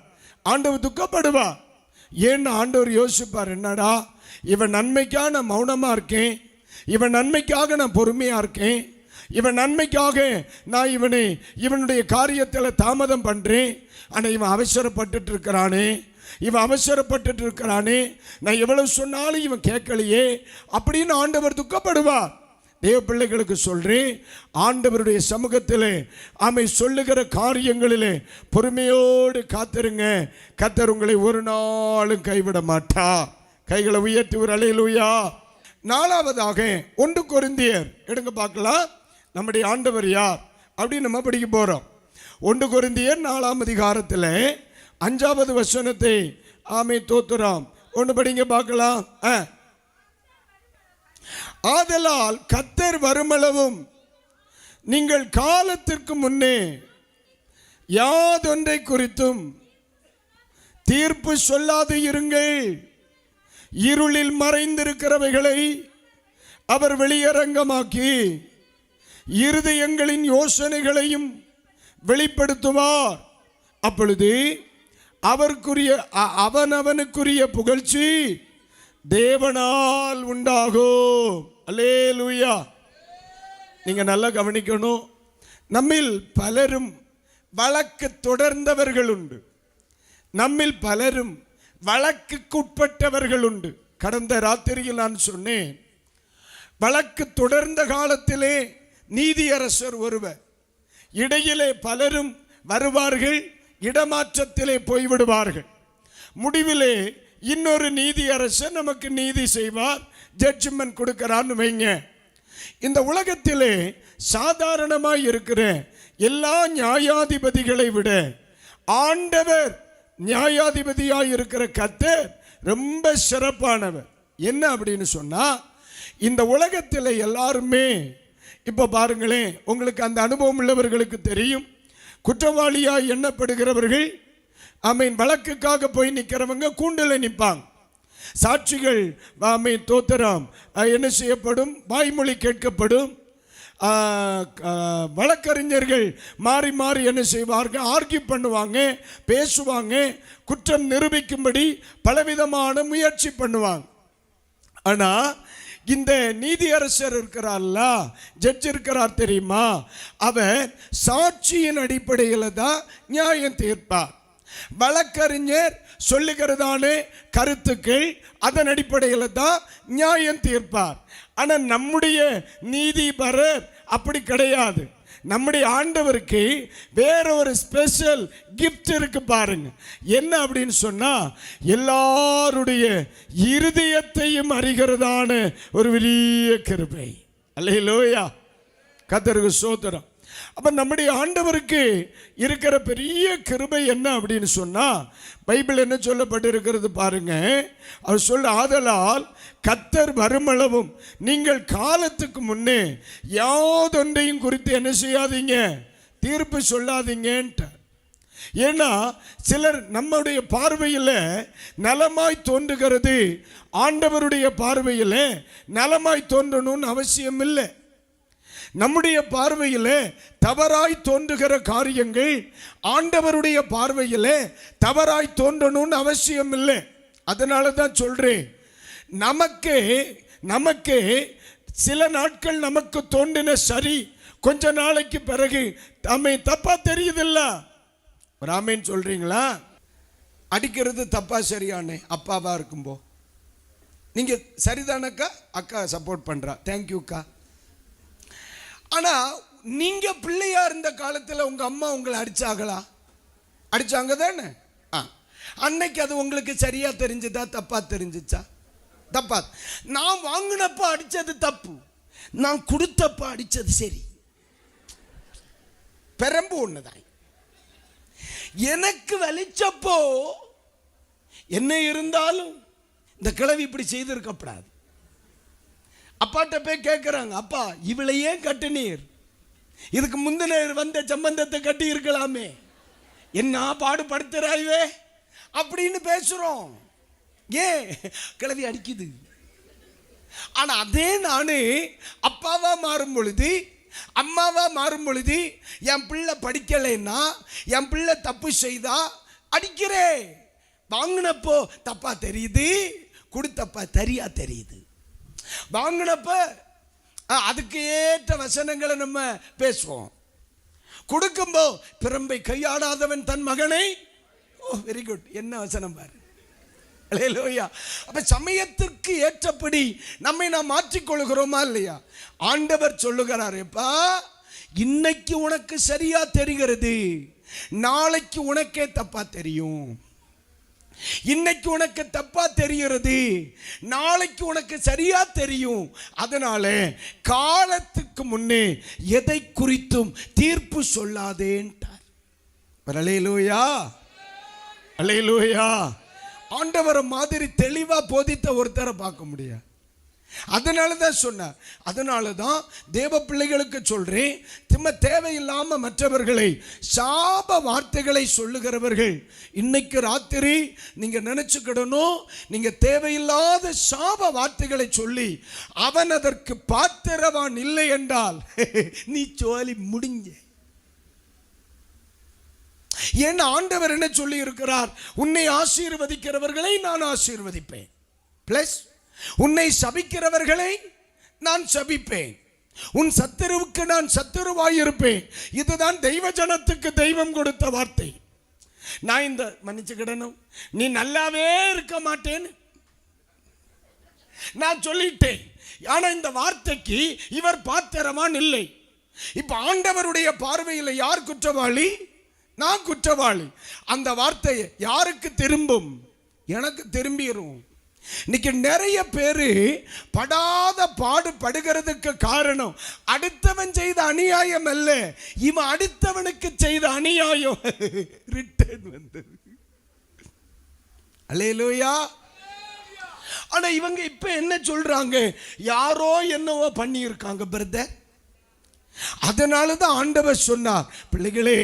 ஆண்டவர் துக்கப்படுவார். ஏன்னு ஆண்டவர் யோசிப்பார், என்னடா இவன் நன்மைக்காக நான் மௌனமாக இருக்கேன், இவன் நன்மைக்காக நான் பொறுமையாக இருக்கேன், இவன் நன்மைக்காக நான் இவனுடைய காரியத்தில் தாமதம் பண்ணுறேன், ஆனால் இவன் அவசரப்பட்டு இருக்கிறானே, நான் எவ்வளவு சொன்னாலும் இவன் கேட்கலையே அப்படின்னு ஆண்டவர் துக்கப்படுவார். தேவ பிள்ளைகளுக்கு சொல்றேன், ஆண்டவருடைய சமூகத்திலே ஆமை சொல்லுகிற காரியங்களிலே பொறுமையோடு காத்திருங்க. கர்த்தர் உங்களை ஒரு நாளும் கைவிட மாட்டார். கைகளை உயர்த்தி ஒரு அல்லேலூயா. நாலாவதாக 1 கொரிந்தியர் எடுங்க பார்க்கலாம். நம்முடைய ஆண்டவர் யார் அப்படின்னு நம்ம படிக்க போறோம். 1 கொரிந்தியர் 4ஆம் அதிகாரத்தில் 5வது வசனத்தை ஆமை தோத்துறோம். ஒன்று படிங்க பார்க்கலாம். ஆதலால் கர்த்தர் வருமளவும் நீங்கள் காலத்திற்கு முன்னே யாதொன்றை குறித்தும் தீர்ப்பு சொல்லாது இருங்கள். இருளில் மறைந்திருக்கிறவைகளை அவர் வெளியரங்கமாக்கி இருதயங்களின் யோசனைகளையும் வெளிப்படுத்துவார். அப்பொழுது அவனவனுக்குரிய புகழ்ச்சி தேவனால் உண்டாகும். அல்லேலூயா. நீங்க நல்லா கவனிக்கணும். நம்மில் பலரும் வழக்கு தொடர்ந்தவர்கள் உண்டு, நம்மில் பலரும் வழக்குக்குட்பட்டவர்கள் உண்டு. கடந்த ராத்திரியில் நான் சொன்னேன், வழக்கு தொடர்ந்த காலத்திலே நீதியரசர் ஒருவர், இடையிலே பலரும் வருவார்கள், இடமாற்றத்திலே போய்விடுவார்கள். முடிவிலே இன்னொரு நீதியரசர் நமக்கு நீதி செய்வார், ஜட்ஜ்மெண்ட் கொடுக்கிறான்னு வைங்க. இந்த உலகத்திலே சாதாரணமாய் இருக்கிற எல்லா நியாயாதிபதிகளை விட ஆண்டவர் நியாயாதிபதியாய் இருக்கிற கர்த்தர் ரொம்ப சிறப்பானவர். என்ன அப்படின்னு சொன்னா, இந்த உலகத்தில் எல்லாருமே இப்போ பாருங்களேன், உங்களுக்கு அந்த அனுபவம் உள்ளவர்களுக்கு தெரியும், குற்றவாளியாய் எண்ணப்படுகிறவர்கள் ஆமீன் வழக்குக்காக போய் நிற்கிறவங்க கூண்டில் நிற்பாங்க. சாட்சிகள் ஆமீன் தோத்திரம் என்ன செய்யப்படும், வாய்மொழி கேட்கப்படும். வழக்கறிஞர்கள் மாறி மாறி என்ன செய்வார்கள், ஆர்கியூ பண்ணுவாங்க, பேசுவாங்க, குற்றம் நிரூபிக்கும்படி பலவிதமான முயற்சி பண்ணுவாங்க. ஆனால் இந்த நீதியரசர் இருக்கிறார்ல, ஜட்ஜ் இருக்கிறார் தெரியுமா, அவர் சாட்சியின் அடிப்படையில் தான் நியாயம் தீர்ப்பார். வழக்கறிஞர் சொல்லுகிறதான கருத்துக்கள் அதன் அடிப்படையில் தான் நியாயம் தீர்ப்பார். ஆனால் நம்முடைய நீதிபரர் அப்படி கிடையாது. நம்முடைய ஆண்டவருக்கு வேற ஒரு ஸ்பெஷல் கிஃப்ட் இருக்கு பாருங்க. என்ன அப்படின்னு சொன்னா, எல்லாருடைய இருதயத்தையும் அறிகிறதான ஒரு பெரிய கிருபை. அல்லேலூயா, கர்த்தருக்கு ஸ்தோத்திரம். அப்ப நம்முடைய ஆண்டவருக்கு இருக்கிற பெரிய கிருபை என்ன அப்படின்னு சொன்னா, பைபிள் என்ன சொல்லப்பட்டிருக்கிறது பாருங்க. அவர் சொல்ல, ஆதலால் கர்த்தர் வருமளவும் நீங்கள் காலத்துக்கு முன்னே யாதொன்றையும் குறித்து என்ன செய்யாதீங்க, தீர்ப்பு சொல்லாதீங்கன்ட்டு. ஏன்னா சிலர் நம்முடைய பார்வையில் நலமாய் தோன்றுகிறது, ஆண்டவருடைய பார்வையில் நலமாய் தோன்றணும்னு அவசியம் இல்லை. நம்முடைய பார்வையில் தவறாய் தோன்றுகிற காரியங்கள் ஆண்டவருடைய பார்வையில் தவறாய் தோன்றணும்னு அவசியம் இல்லை. அதனால தான் சொல்றேன், நமக்கு சில நாட்கள் நமக்கு தோன்றின சரி, கொஞ்ச நாளைக்கு பிறகு தப்பா தெரியுதில்ல. ஒரு ஆமேன்னு சொல்றீங்களா? அடிக்கிறது தப்பா சரியானே அப்பாவா இருக்கும்போ நீங்க சரிதானக்கா, அக்கா சப்போர்ட் பண்றா, தேங்க்யூக்கா. ஆனா நீங்க பிள்ளையா இருந்த காலத்தில் உங்க அம்மா உங்களை அடிச்சாங்களா? அடிச்சாங்க தானே? அன்னைக்கு அது உங்களுக்கு சரியா தெரிஞ்சுதா, தப்பா தெரிஞ்சிச்சா? தப்பா. நான் வாங்கினப்ப அடிச்சது தப்பு, நான் கொடுத்தப்ப அடிச்சது சரி. பெரம்பு ஒண்ணுதான். எனக்கு வலிச்சப்போ என்ன இருந்தாலும் இந்த கிழவி இப்படி செய்திருக்கப்படாது. அப்பாட்ட போய் கேட்குறாங்க, அப்பா இவளை ஏன் கட்டினீர்? இதுக்கு முந்தின வந்த சம்பந்தத்தை கட்டி இருக்கலாமே, என்ன பாடுபடுத்துறாய்வே அப்படின்னு பேசுறோம். ஏன் கிழவி அடிக்குது? ஆனா அதே நானு அப்பாவா மாறும் பொழுது, அம்மாவா மாறும் பொழுது, என் பிள்ளை படிக்கலைன்னா, என் பிள்ளை தப்பு செய்தா அடிக்கிறேன். வாங்கினப்போ தப்பா தெரியுது, கொடுத்தப்ப சரியா தெரியுது. வாங்கினப்ப அதுக்கு ஏற்ற வசனங்களை நம்ம பேசுவோம். கொடுக்கும்போ பிரம்பை கையாடாதவன் தன் மகனை, வெரி குட், என்ன வசனம் பாரு. அல்லேலூயா. அப்ப சமயத்திற்கு ஏற்றபடி நம்மை நாம் மாற்றிக்கொள்கிறோமா இல்லையா? ஆண்டவர் சொல்லுகிறார், எப்பா இன்னைக்கு உனக்கு சரியா தெரிகிறது, நாளைக்கு உனக்கே தப்பா தெரியும். இன்னைக்கு உனக்கு தப்பா தெரிகிறது, நாளைக்கு உனக்கு சரியா தெரியும். அதனால காலத்துக்கு முன்னே எதை குறித்தும் தீர்ப்பு சொல்லாதேன்ட்டார். அல்லேலூயா, அல்லேலூயா. ஆண்டவரை மாதிரி தெளிவா போதித்த ஒருத்தரை பார்க்க முடியாது. அதனால தான் சொன்னார். அதனால தான் தேவ பிள்ளைகளுக்கு சொல்றேன், தேவையில்லாம மற்றவர்களை சாப வார்த்தைகளை சொல்லுகிறவர்கள் இன்னைக்கு ராத்திரி நீங்க நினைச்சுக்கிடணும், நீங்க தேவையில்லாத சாப வார்த்தைகளை சொல்லி அவன் அதற்கு பாத்திரவான் இல்லை என்றால் நீ சோலி முடிஞ்ச. ஏன் ஆண்டவர் என்ன சொல்லி இருக்கிறார்? உன்னை ஆசீர்வதிக்கிறவர்களை நான் ஆசீர்வதிப்பேன், பிளஸ் உன்னை சபிக்கிறவர்களை நான் சபிப்பேன், உன் சத்துருவுக்கு நான் சத்துருவாயிருப்பேன். இதுதான் தெய்வ ஜனத்துக்கு தெய்வம் கொடுத்த வார்த்தை. நான் இந்த மன்னிச்சுக்கிடணும், நீ நல்லாவே இருக்க மாட்டேன்னு நான் சொல்லிட்டேன். ஆனா இந்த வார்த்தைக்கு இவர் பாத்திரவான் இல்லை. இப்ப ஆண்டவருடைய பார்வையில் யார் குற்றவாளி? நான் குற்றவாளி. அந்த வார்த்தை யாருக்கு திரும்பும்? எனக்கு திரும்பிடும். இன்னைக்கு நிறைய பேரு படாத பாடு படுகிறதுக்கு காரணம் அடுத்தவன் செய்த அநியாயம் அல்ல, இவன் அடுத்தவனுக்கு செய்த அநியாயம் ரிட்டர்ன் வந்தது. அல்லேலூயா. ஆனா இவங்க இப்ப என்ன சொல்றாங்க? யாரோ என்னவோ பண்ணி இருக்காங்க பிரதர். அதனால தான் ஆண்டவர் சொன்னார், பிள்ளைகளே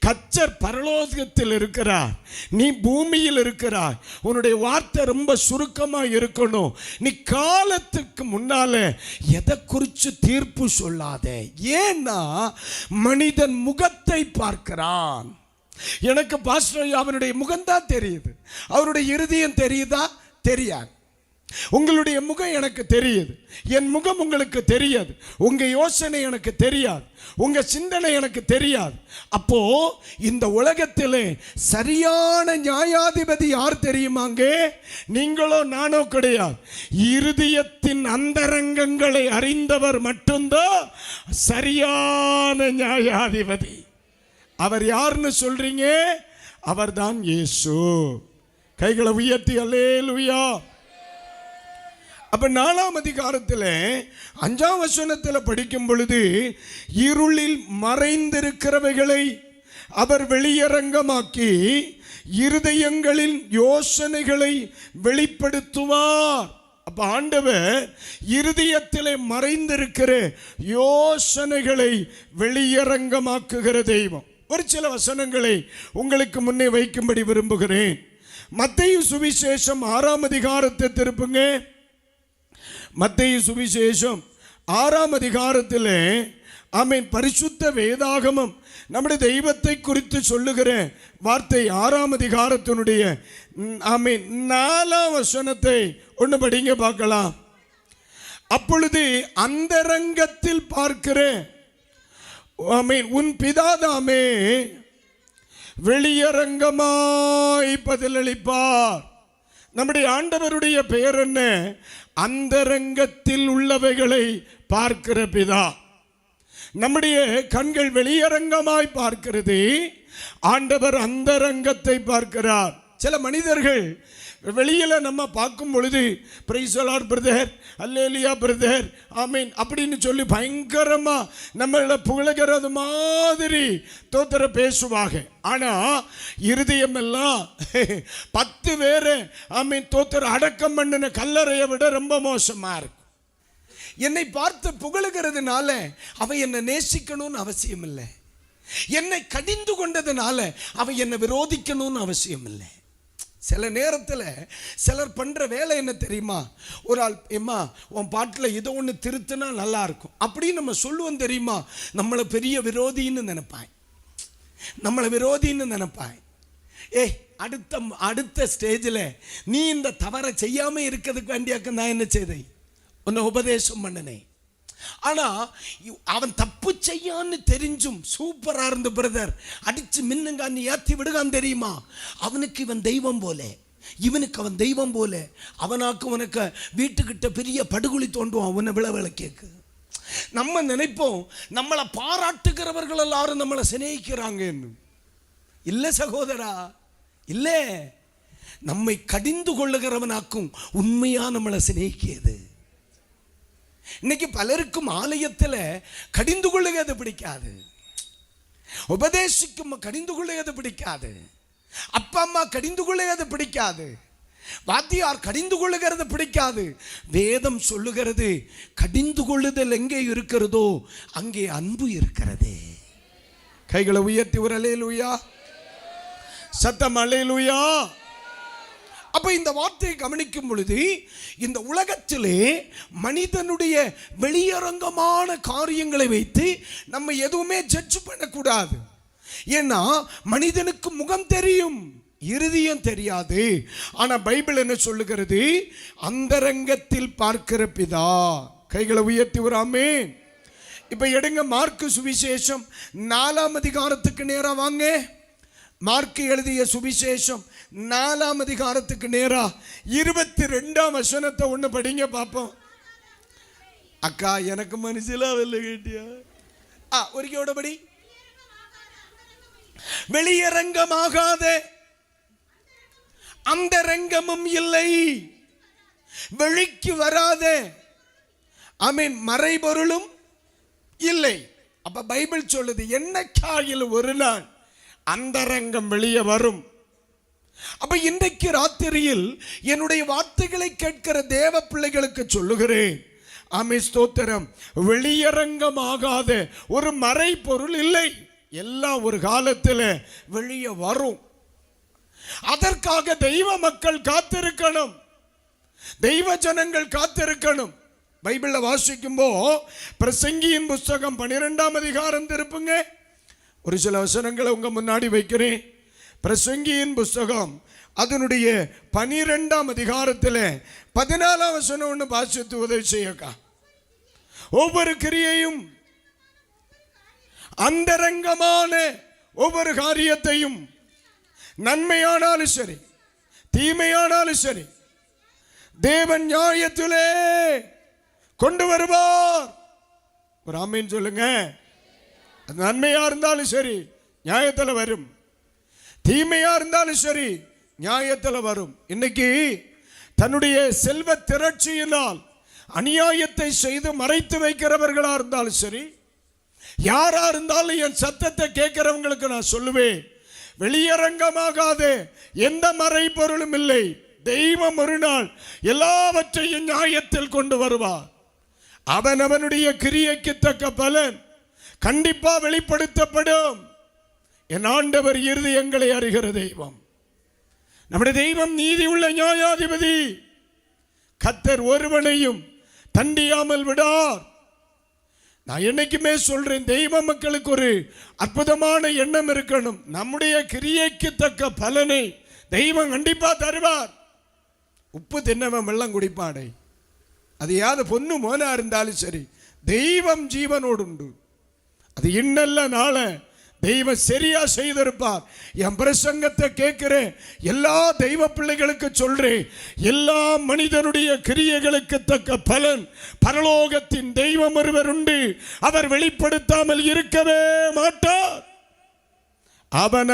கர்த்தர் பரலோகத்தில் இருக்கிறார், நீ பூமியில் இருக்கிறாய், உன்னுடைய வார்த்தை ரொம்ப சுருக்கமா இருக்கணும். நீ காலத்துக்கு முன்னால எதை குறித்து தீர்ப்பு சொல்லாத. ஏன்னா மனிதன் முகத்தை பார்க்கிறான். எனக்கு பாஸ்டர் அவனுடைய முகம்தான் தெரியுது, அவருடைய இருதயம் தெரியுதா? தெரியாது. உங்களுடைய முகம் எனக்கு தெரியுது, என் முகம் உங்களுக்கு தெரியாது, உங்க யோசனை எனக்கு தெரியாது, உங்க சிந்தனை எனக்கு தெரியாது. அப்போ இந்த உலகத்திலே சரியான நியாயாதிபதி யார் தெரியுமாங்க? நீங்களோ நானோ கிடையாது. இருதயத்தின் அந்தரங்கங்களை அறிந்தவர் மட்டும்தான் சரியான நியாயாதிபதி. அவர் யாருன்னு சொல்றீங்க? அவர்தான் இயேசு. கைகளை உயர்த்தி அல்லேலூயா. அப்ப 4ஆம் அதிகாரத்தில் 5ஆம் வசனத்தில் படிக்கும் பொழுது, இருளில் மறைந்திருக்கிறவைகளை அவர் வெளியரங்கமாக்கி இருதயங்களின் யோசனைகளை வெளிப்படுத்துவார். அப்ப ஆண்டவர் இருதயத்திலே மறைந்திருக்கிற யோசனைகளை வெளியரங்கமாக்குகிற தெய்வம். ஒரு சில வசனங்களை உங்களுக்கு முன்னே வைக்கும்படி விரும்புகிறேன். மத்தேயு சுவிசேஷம் 6ஆம் அதிகாரத்தை திருப்புங்க. மத்தேயு சுவிசேஷம் 6ஆம் அதிகாரத்தில் பரிசுத்த வேதாகமம் நம்முடைய தெய்வத்தை குறித்து சொல்லுகிற வார்த்தை 6ஆம் அதிகாரத்தினுடைய 4ஆம் வசனத்தை ஒன்று படிங்க பார்க்கலாம். அப்பொழுது அந்தரங்கத்தில் பார்க்கிற உன் பிதாதாமே வெளியரங்கமாய் பதிலளிப்பார். நம்முடைய ஆண்டவருடைய பெயர் என்ன? அந்தரங்கத்தில் உள்ளவைகளை பார்க்கிற பிதா. நம்முடைய கண்கள் வெளியரங்கமாய் பார்க்கிறது, ஆண்டவர் அந்தரங்கத்தை பார்க்கிறார். சில மனிதர்கள் வெளியில நம்ம பார்க்கும் பொழுது praise the Lord brother, hallelujah brother, ஆமீன் அப்படின்னு சொல்லி பயங்கரமா நம்மள புகழுகிறது மாதிரி தோத்திர பேசுவாங்க. ஆனா இருதயம் எல்லாம் 10 பேரை தோத்திர அடக்கம் பண்ணின கல்லறையை விட ரொம்ப மோசமா இருக்கும். என்னை பார்த்து புகழுகிறதுனால அவ என்னை நேசிக்கணும்னு அவசியம் இல்லை. என்னை கடிந்து கொண்டதுனால அவ என்னை விரோதிக்கணும்னு அவசியம் இல்லை. சில நேரத்தில் சிலர் பண்ணுற வேலை என்ன தெரியுமா? ஒரு ஆள் ஏம்மா உன் பாட்டில் ஏதோ ஒன்று திருத்தினா நல்லா இருக்கும் அப்படின்னு நம்ம சொல்லுவோம் தெரியுமா? நம்மளை பெரிய விரோதின்னு நினைப்பாய், நம்மளை விரோதின்னு நினைப்பாய். அடுத்த ஸ்டேஜில் நீ இந்த தவறை செய்யாமல் இருக்கிறதுக்கு வேண்டியாக்க நான் என்ன செய்தேன்? உன்னை உபதேசம் பண்ணினேன். ஆனா அவன் தப்பு செய்யான்னு தெரிஞ்சும் சூப்பரா இருந்த பிரதர் அடிச்சு மின்னுங்க நீ ஏத்தி விடுகான் தெரியுமா? அவனுக்கு இவன் தெய்வம் போல, இவனுக்கு அவன் தெய்வம் போல. அவனாக்கு உனக்கு வீட்டுக்கிட்ட பெரிய படுகுழி தோண்டுவான் அவனை விளவில கேக்கு. நம்ம நினைப்போம் நம்மளை பாராட்டுகிறவர்கள் எல்லாரும் நம்மளை சிநேகிக்கிறாங்க. இல்லை சகோதரா, இல்லை. நம்மை கடிந்து கொள்ளுகிறவனாக்கும் உண்மையா நம்மளை சிநேகிக்கியது. இன்னைக்கு பலருக்கும் ஆலயத்தில் கடிந்து கொள்ளுகிறது பிடிக்காது, உபதேசிக்கும் கடிந்து கொள்ளுகிறது பிடிக்காது, அப்பா அம்மா கடிந்து கொள்ளுகிறது பிடிக்காது, வாத்தியார் கடிந்து கொள்ளுகிறது பிடிக்காது. வேதம் சொல்லுகிறது கடிந்து கொள்ளுதல் எங்கே இருக்கிறதோ அங்கே அன்பு இருக்கிறது. கைகளை உயர்த்தி ஒரு அல்லேலூயா, சத்தம் அல்லேலூயா. அப்ப இந்த வார்த்தையை கவனிக்கும் பொழுது இந்த உலகத்திலே மனிதனுடைய வெளியரங்கமான காரியங்களை வைத்து நம்ம எதுவுமே ஜட்ஜ் பண்ணக்கூடாது. ஏன்னா மனிதனுக்கு முகம் தெரியும், இருதயம் தெரியாது. ஆனா பைபிள் என்ன சொல்லுகிறது? அந்தரங்கத்தில் பார்க்கிற பிதா. கைகளை உயர்த்தி ஒரு ஆமென். இப்ப எடுங்க மார்க்கு சுவிசேஷம் 4ஆம் அதிகாரத்துக்கு நேரா வாங்க. மார்க்கு எழுதிய சுவிசேஷம் 4ஆம் அதிகாரத்துக்கு நேரா 22ஆம் வசனத்தை ஒன்று படிங்க பார்ப்போம். அக்கா எனக்கு மனசிலா வெல்ல கேட்டியா? ஒருக்கையோட படி. வெளியரங்கமாகாத அந்த ரங்கமும் இல்லை, வெளிக்கு வராத மறைபொருளும் இல்லை. அப்ப பைபிள் சொல்லுது என்னைக்காயிலும் ஒரு நாள் அந்தரங்கம் வெளியே வரும். அப்ப இன்றைக்கு ராத்திரியில் என்னுடைய வார்த்தைகளை கேட்கிற தேவ பிள்ளைகளுக்கு சொல்லுகிறேன், ஆமே ஸ்தோத்திரம், வெளியரங்கமாகாத ஒரு மறை பொருள் இல்லை. எல்லாம் ஒரு காலத்தில் வெளியே வரும். அதற்காக தெய்வ மக்கள் காத்திருக்கணும், தெய்வ ஜனங்கள் காத்திருக்கணும். பைபிள்ல வாசிக்கும்போ பிரசங்கியின் புஸ்தகம் 12ஆம் அதிகாரம் திருப்புங்க. ஒரு சில வசனங்களை உங்க முன்னாடி வைக்கிறேன். பிரசங்கியின் புஸ்தகம் அதனுடைய 12ஆம் அதிகாரத்தில் 14ஆம் வசனம் ஒன்று வாசித்து உதவி செய்யக்கா. ஒவ்வொரு கிரியையும் அந்தரங்கமான ஒவ்வொரு காரியத்தையும் நன்மையானாலும் சரி தீமையானாலும் சரி தேவன் நியாயத்திலே கொண்டு வருவார். ஒரு ஆமீன் சொல்லுங்க. அது நன்மையா இருந்தாலும் சரி நியாயத்தில் வரும், தீமையா இருந்தாலும் சரி நியாயத்தில் வரும். இன்னைக்கு தன்னுடைய செல்வ திரட்சியினால் அநியாயத்தை செய்து மறைத்து வைக்கிறவர்களா இருந்தாலும் சரி, யாரா இருந்தாலும் என் சத்தத்தை கேட்கிறவங்களுக்கு நான் சொல்லுவேன், வெளியரங்கமாகாத எந்த மறைபொருளும் இல்லை. தெய்வம் ஒரு நாள் எல்லாவற்றையும் நியாயத்தில் கொண்டு வருவார். அவனுடைய கிரியைக்கு தக்க பலன் கண்டிப்பா வெளிப்படுத்தப்படும். என் ஆண்டவர் இருதயங்களை அறிகிற தெய்வம். நம்முடைய தெய்வம் நீதி உள்ள நியாயாதிபதி. கர்த்தர் ஒருவனையும் தண்டியாமல் விடார். நான் என்னைக்குமே சொல்றேன், தெய்வ மக்களுக்கு ஒரு அற்புதமான எண்ணம் இருக்கணும். நம்முடைய கிரியைக்கு தக்க பலனை தெய்வம் கண்டிப்பா தருவார். உப்பு தின்னவன் வெள்ளம் குடிப்பாடை. அது யாது பொண்ணு மோனா இருந்தாலும் சரி, தெய்வம் ஜீவனோடு உண்டு. அது இன்னல்ல நாள தெய்வம் சரியா செய்திருப்பார். என் பிரசங்கத்தை கேட்கிற எல்லா தெய்வ பிள்ளைகளுக்கு சொல்றேன், எல்லா மனிதனுடைய கிரியைகளுக்கு தக்க பலன் பரலோகத்தின் தெய்வம் ஒருவர் உண்டு. அவர் வெளிப்படுத்தாமல் இருக்கவே மாட்டார்.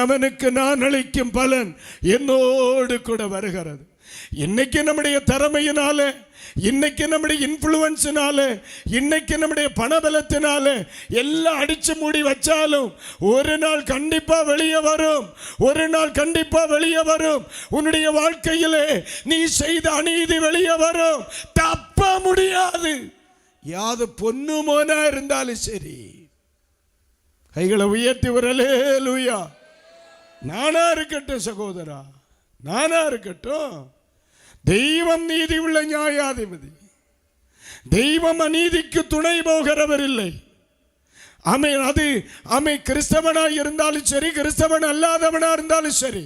அவனுக்கு நான் அளிக்கும் பலன் என்னோடு கூட வருகிறது. இன்னைக்கு நம்முடைய திறமையினால, இன்னைக்கு நம்முடைய இன்ஃப்ளூயன்ஸினால, இன்னைக்கு நம்முடைய பணபலத்தினால எல்லாம் அடிச்சு மூடி வச்சாலும் ஒரு நாள் கண்டிப்பா வெளியே வரும். ஒரு நாள் கண்டிப்பா வெளியே வரும். உன்னுடைய வாழ்க்கையிலே நீ செய்த அநீதி வெளியே வரும். தப்ப முடியாது. யாது பொண்ணு மோனா இருந்தாலும் சரி, கைகளை உயர்த்தி வரலே லூயா. நானா இருக்கட்டும் சகோதரா, நானா இருக்கட்டும். தெய்வம் நீதி உள்ள நியாயாதிபதி. தெய்வம் அநீதிக்கு துணை போகிறவர் இல்லை. ஆமென். அது ஆமென். கிறிஸ்தவனா இருந்தாலும் சரி, கிறிஸ்தவன் அல்லாதவனா இருந்தாலும் சரி,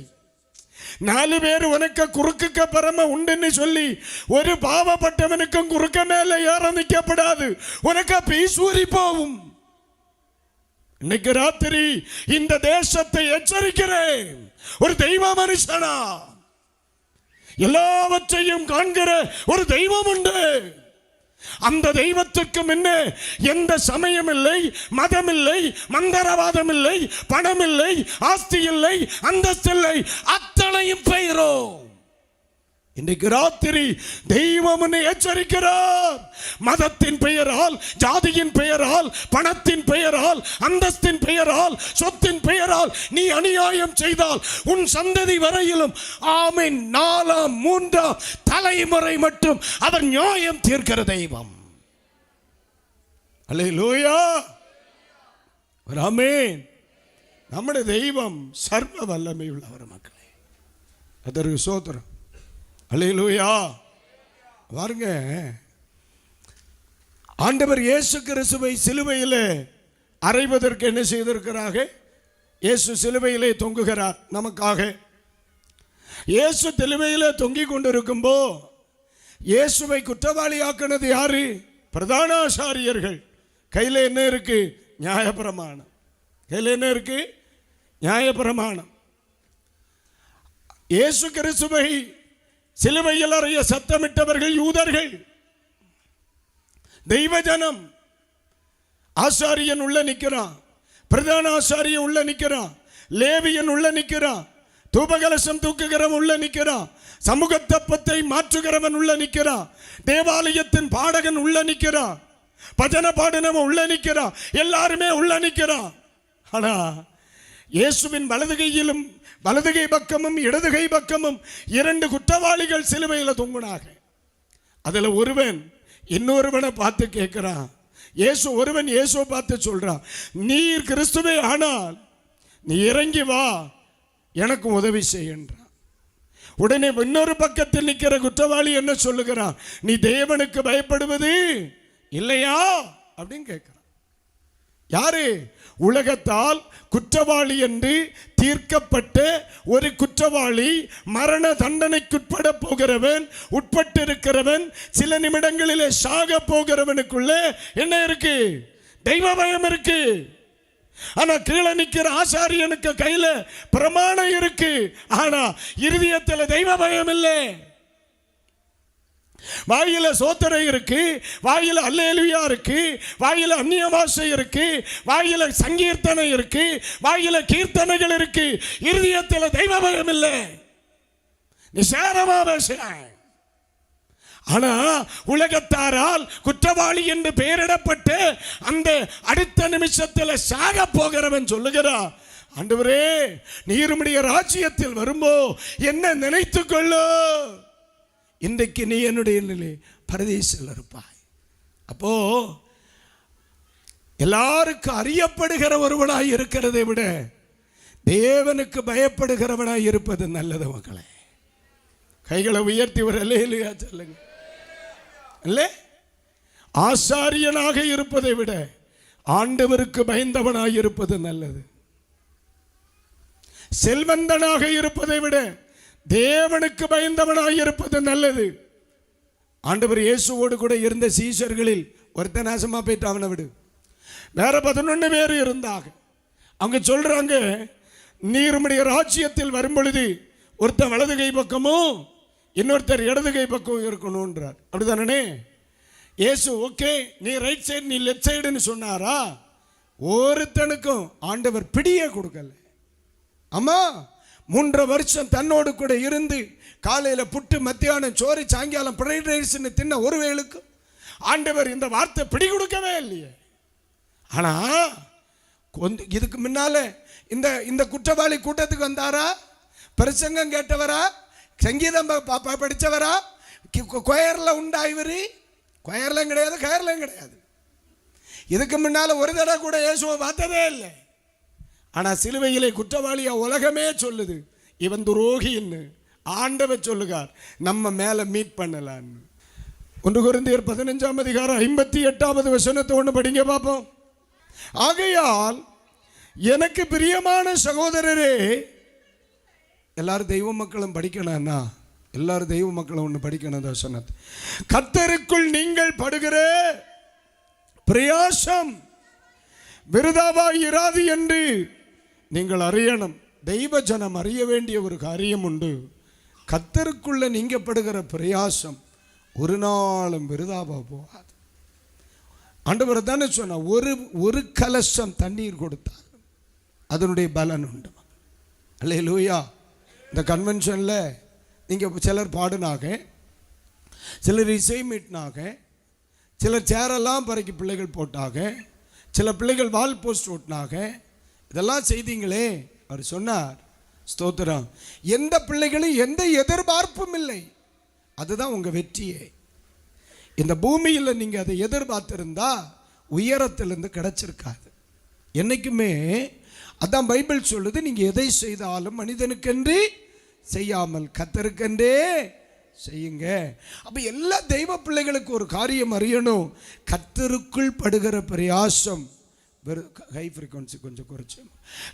4 பேர் உனக்கு குறுக்க பரம உண்டுன்னு சொல்லி ஒரு பாவப்பட்டவனுக்கும் குறுக்க மேல யாரும் நிற்கப்படாது. உனக்கு பீசூரி போகும். இன்னைக்கு ராத்திரி இந்த தேசத்தை எச்சரிக்கிறேன். ஒரு தெய்வ மனுஷனா எல்லாவற்றையும் காண்கிற ஒரு தெய்வம் உண்டு. அந்த தெய்வத்துக்கு முன்ன எந்த சமயம் இல்லை, மதம் இல்லை, மந்திரவாதம் இல்லை, பணம் இல்லை, ஆஸ்தி இல்லை, அந்தஸ்து இல்லை, அத்தனையும் பெயரும். இன்றைக்கு ராத்திரி தெய்வம் உன்னை எச்சரிக்கிறார். மதத்தின் பெயரால், ஜாதியின் பெயரால், பணத்தின் பெயரால், அந்தஸ்தின் பெயரால், சொத்தின் பெயரால் நீ அநியாயம் செய்தால் உன் சந்ததி வரையிலும் ஆமென் 4ஆம் 3ஆம் தலைமுறை மட்டும் அவர் நியாயம் தீர்க்கிற தெய்வம். அல்லேலூயா. ஆமென். நம்முடைய தெய்வம் சர்வ வல்லமை உள்ளவர் மக்களே. அதற்கு ஸ்தோத்திரம். அல்லேலூயா. பாருங்க, ஆண்டவர் இயேசு கிறிஸ்துவை சிலுவையில் அறைவதற்கு என்ன செய்திருக்கிறார்கள்? இயேசு சிலுவையிலே தொங்குகிறார் நமக்காக. இயேசு சிலுவையிலே தொங்கிக் கொண்டிருக்கும்போ இயேசுவை குற்றவாளியாக்கினது யாரு? பிரதான ஆசாரியர்கள். கையில் என்ன இருக்கு? நியாயப்பிரமாணம். கையில் என்ன இருக்கு? நியாயப்பிரமாணம். இயேசு கிறிஸ்துவை சிலுவையில் அறைய சத்தமிட்டவர்கள் யூதர்கள். தெய்வ ஜனம். ஆசாரியன் உள்ள நிற்கிறான், பிரதான ஆசாரியன் உள்ள நிற்கிறான், லேவியன் உள்ள நிற்கிறான், தூபகலசம் தூக்குகிறவன் உள்ள நிற்கிறான், சமூகத்தப்பத்தை மாற்றுகிறவன் உள்ள நிற்கிறான், தேவாலயத்தின் பாடகன் உள்ள நிற்கிறான், பஜன பாடினவன் உள்ள நிற்கிறான், எல்லாருமே உள்ள நிற்கிறான். ஆனா இயேசுவின் வலதுகையிலும் வலதுகை பக்கமும் இடதுகை பக்கமும் 2 குற்றவாளிகள் சிலுவையில் தொங்குனாங்க. அதுல ஒருவன் இன்னொருவனை பார்த்து கேட்கிறான். ஒருவன் இயேசுவை பார்த்து சொல்றான், நீர் கிறிஸ்துவே ஆனால் நீ இறங்கி வா, எனக்கு உதவி செய்கின்றான். உடனே இன்னொரு பக்கத்தில் நிற்கிற குற்றவாளி என்ன சொல்லுகிறான்? நீ தேவனுக்கு பயப்படுவது இல்லையா அப்படின்னு கேட்கிறான். யாரு? உலகத்தால் குற்றவாளி என்று தீர்க்கப்பட்ட ஒரு குற்றவாளி, மரண தண்டனைக்குட்பட போகிறவன், உட்பட்டிருக்கிறவன், சில நிமிடங்களிலே சாக போகிறவனுக்குள்ள என்ன இருக்கு? தெய்வ பயம் இருக்கு. ஆனா கீழே நிக்கிற ஆசாரியனுக்கு கையில பிரமாணம் இருக்கு, ஆனா இருதயத்தில் தெய்வ பயம் இல்லை. வாயில சோத்திரம் இருக்கு, வாயில அல்லேலூயா இருக்கு, வாயில அந்நிய பாஷை இருக்கு, வாயில சங்கீர்த்தனை இருக்கு, வாயில கீர்த்தனைகள் இருக்கு, இருதயத்தில் தெய்வ பயம் இல்லை. நிசாரமா பேசுறேன். ஆனா உலகத்தாரால் குற்றவாளி என்று பெயரிடப்பட்டு அந்த அடுத்த நிமிஷத்தில் சாக போகிறவன் சொல்லுகிறான், ஆண்டவரே நீர் உம்முடைய ராஜ்யத்தில் வரும்போ என்ன நினைத்துக் கொள்ளு, இன்றைக்கு நீ என்னுடைய பரதேசில் இருப்பாய். அப்போ எல்லாருக்கும் அறியப்படுகிற ஒருவனாய் இருக்கிறதை விட தேவனுக்கு பயப்படுகிறவனாய் இருப்பது நல்லது. மக்களை கைகளை உயர்த்தி ஒரு அல்லேலூயா சொல்லுங்க. இல்லை, ஆசாரியனாக இருப்பதை விட ஆண்டவருக்கு பயந்தவனாய் இருப்பது நல்லது. செல்வந்தனாக இருப்பதை விட தேவனுக்கு பயந்தவனாய் இருப்பது நல்லது. ஆண்டவர் இயேசுவோடு கூட இருந்த சீஷர்களில் ஒருத்தன் நாசமா போயிட்டு அவனை விடு, வேற 11 பேர் இருந்தாங்க. அவங்க சொல்றாங்க, நீர் உம்முடைய ராஜ்யத்தில் வரும் பொழுது ஒருத்தன் வலது கை பக்கமும் இன்னொருத்தர் இடது கை பக்கம் இருக்கணும்ன்றார். அப்படிதானே? இயேசு ஓகே நீ ரைட் சைடு நீ லெஃப்ட் சைடுன்னு சொன்னாரா? ஒருத்தனுக்கும் ஆண்டவர் பிடியே கொடுக்கல. ஆமா, 3 வருஷம் தன்னோடு கூட இருந்து காலையில் புட்டு, மத்தியானம் சோறு, சாயங்காலம் ஃப்ரைட் ரைஸ்ன்னு தின்ன ஒரு வேளுக்கு ஆண்டவர் இந்த வார்த்தை பிடி கொடுக்கவே இல்லையே. ஆனா இதுக்கு முன்னால இந்த குற்றவாளி கூட்டத்துக்கு வந்தாரா? பிரசங்கம் கேட்டவரா? சங்கீதம் படித்தவரா? கொயரில் உண்டா? இவர் கொயர்லையும் கிடையாது, கயர்லையும் கிடையாது. இதுக்கு முன்னால ஒரு தடவை கூட இயேசுவை பார்த்ததே இல்லை. ஆனால் சிலுவையிலே குற்றவாளியா உலகமே சொல்லுது, இவன் துரோகின்னு. ஆண்டவர் சொல்லுகார், நம்ம மேலே மீட் பண்ணலான்னு. 1 கொரிந்தியர் 15ஆம் அதிகாரம் 58வது வசனத்தை ஒன்று படிங்க பார்ப்போம். ஆகையால் எனக்கு பிரியமான சகோதரரே, எல்லாரும் தெய்வ மக்களும் படிக்கணும்னா எல்லாரும் தெய்வ மக்களும் ஒன்று படிக்கணும். வசனத்தை, கர்த்தருக்குள் நீங்கள் படுகிற பிரயாசம் விருதாவாய் இராது என்று நீங்கள் அறியணும். தெய்வ ஜனம் அறிய வேண்டிய ஒரு காரியம் உண்டு. கர்த்தருக்குள்ள நீங்க படுகிற பிரயாசம் ஒரு நாளும் விருதாவா போகாது. ஆண்டவர் தானே சொன்ன, ஒரு கலசம் தண்ணீர் கொடுத்தால் அதனுடைய பலன் உண்டு. அல்லேலூயா. இந்த கன்வென்ஷனில் நீங்கள் சிலர் பாடினாக, சிலர் இசை மீட்டினாக, சிலர் சேரெல்லாம் பறக்கி பிள்ளைகள் போட்டாக, சில பிள்ளைகள் வால் போஸ்ட் ஓட்டினாக, இதெல்லாம் செய்தீங்களே. அவர் சொன்னார், ஸ்தோத்திரம், எந்த பிள்ளைகளும் எந்த எதிர்பார்ப்பும் இல்லை. அதுதான் உங்கள் வெற்றியே. இந்த பூமியில் நீங்கள் அதை எதிர்பார்த்திருந்தா உயரத்திலிருந்து கிடைச்சிருக்காது என்னைக்குமே. அதான் பைபிள் சொல்லுது, நீங்கள் எதை செய்தாலும் மனிதனுக்கென்று செய்யாமல் கர்த்தருக்கென்றே செய்யுங்க. அப்போ எல்லா தெய்வ பிள்ளைகளுக்கு ஒரு காரியம் அறியணும், கர்த்தருக்குள் படுகிற பிரயாசம், ஹை ஃப்ரீக்வன்சி கொஞ்சம் குறைச்சு,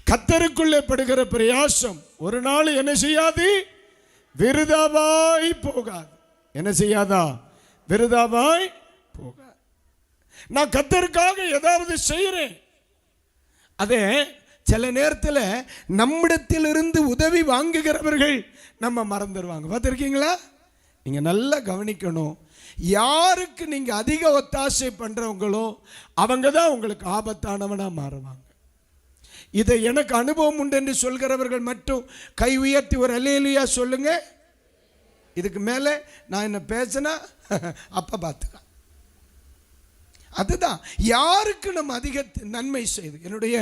கர்த்தருக்குள்ளே படுகிற பிரயாசம் ஒரு நாள் என்ன செய்யாது? விருதாவாய் போகாது. என்ன செய்யாதா? விருதாவாய் போகாது. நான் கர்த்தருக்காக ஏதாவது செய்கிறேன், அதே சில நேரத்தில் நம்மிடத்திலிருந்து உதவி வாங்குகிறவர்கள் நம்ம மறந்துடுவாங்க. பார்த்துருக்கீங்களா? நீங்கள் நல்லா கவனிக்கணும். யாருக்கு நீங்கள் அதிக ஒத்தாசை பண்ணுறவங்களோ அவங்க தான் உங்களுக்கு ஆபத்தானவனாக மாறுவாங்க. இதை எனக்கு அனுபவம் உண்டு என்று சொல்கிறவர்கள் மட்டும் கை உயர்த்தி ஒரு அல்லேலூயா சொல்லுங்க. இதுக்கு மேலே நான் என்ன பேசினா அப்போ பார்த்துக்கலாம். அதுதான் யாருக்கு நம்ம அதிக நன்மை செய்து. என்னுடைய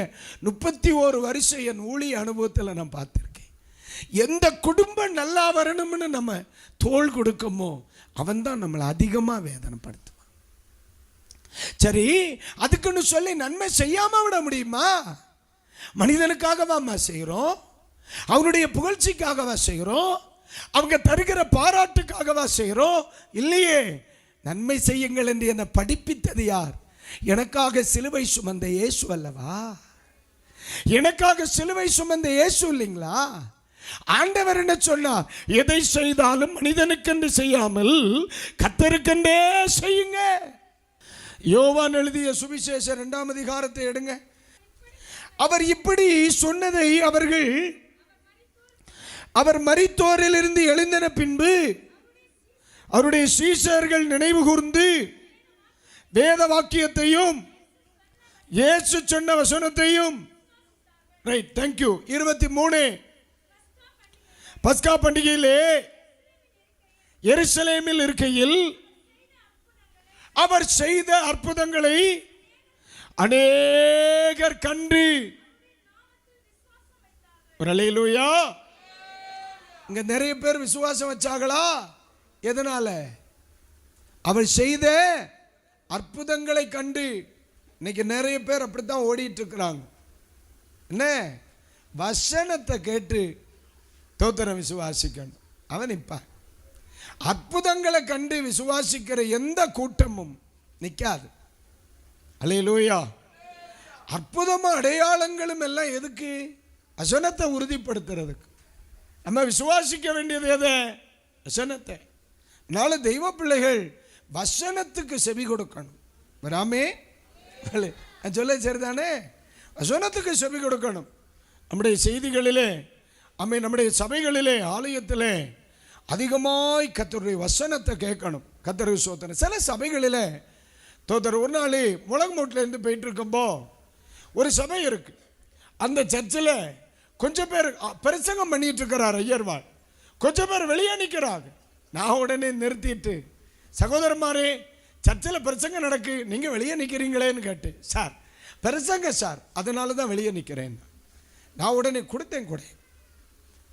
31 வருஷம் என் ஊழிய அனுபவத்தில் நான் பார்த்துருக்கேன். எந்த குடும்பம் நல்லா வரணும்னு நம்ம தோள் கொடுக்கமோ அவன் தான் நம்மளை அதிகமாக வேதனைப்படுத்துவான். சரி, அதுக்குன்னு சொல்லி நன்மை செய்யாம விட முடியுமா? மனிதனுக்காகவா செய்கிறோம்? அவனுடைய புகழ்ச்சிக்காகவா செய்கிறோம்? அவங்க தருகிற பாராட்டுக்காகவா செய்கிறோம்? இல்லையே. நன்மை செய்யுங்கள் என்று என்னை படிப்பித்தது யார்? எனக்காக சிலுவை சுமந்த இயேசு அல்லவா? எனக்காக சிலுவை சுமந்த இயேசு இல்லைங்களா? ஆண்டவர் என்ன சொன்னார்? எதை செய்தாலும் மனிதனுக்கென்று செய்யாமல் கர்த்தருக்கென்றே செய்யுங்க. யோவான் எழுதிய சுவிசேஷம் 2ஆம் அதிகாரத்தை எடுங்க. அவர் இப்படி சொன்னதை அவர் மரித்தோரிலிருந்து எழுந்தின பின்பு அவருடைய சீஷர்கள் நினைவு கூர்ந்து வேத வாக்கியத்தையும் இயேசு சொன்ன வசனத்தையும், ரைட், தேங்க்யூ, 23 பஸ்கா பண்டிகையிலே எருசலேமில் இருக்கையில் அவர் செய்த அற்புதங்களை அநேகர் கண்டு, ஒரு அல்லேலூயா. இங்க நிறைய பேர் விசுவாசம் வச்சாங்களா? எதனால? அவர் செய்த அற்புதங்களை கண்டு. இன்னைக்கு நிறைய பேர் அப்படித்தான் ஓடிட்டு இருக்கிறாங்க. என்ன? வசனத்தை கேட்டு தோத்திரம் விசுவாசிக்கணும். அவன் நிற்பான். அற்புதங்களை கண்டு விசுவாசிக்கிற எந்த கூட்டமும் நிற்காது. அல்லேலூயா. அற்புதமும் அடையாளங்களும் எல்லாம் எதுக்கு? வசனத்தை உறுதிப்படுத்துறதுக்கு. நம்ம விசுவாசிக்க வேண்டியது எதை? வசனத்தை. அதனால தெய்வ பிள்ளைகள் வசனத்துக்கு செவி கொடுக்கணும். வராமே சொல்ல சரிதானே? வசனத்துக்கு செவி கொடுக்கணும். நம்முடைய செய்திகளிலே, நம்முடைய சபைகளிலே, ஆலயத்திலே அதிகமாய் கர்த்தருடைய வசனத்தை கேட்கணும். கர்த்தருக்கு ஸ்தோத்திரம். சில சபைகளிலே தோதர் ஒரு நாள் முழங்கமூட்டிலேருந்து போயிட்டு இருக்கும்போ ஒரு சபை இருக்கு. அந்த சர்ச்சில் கொஞ்சம் பேர் பிரசங்கம் பண்ணிட்டு இருக்கிறார் ஐயர்வாள். கொஞ்சம் பேர் வெளியே நிற்கிறாங்க. நான் உடனே நிறுத்திட்டு, சகோதரமாரே, சர்ச்சில் பிரசங்கம் நடக்கு, நீங்கள் வெளியே நிற்கிறீங்களேன்னு கேட்டு, சார் பிரசங்க சார், அதனால தான் வெளியே நிற்கிறேன். நான் உடனே கொடுத்தேன் கூட.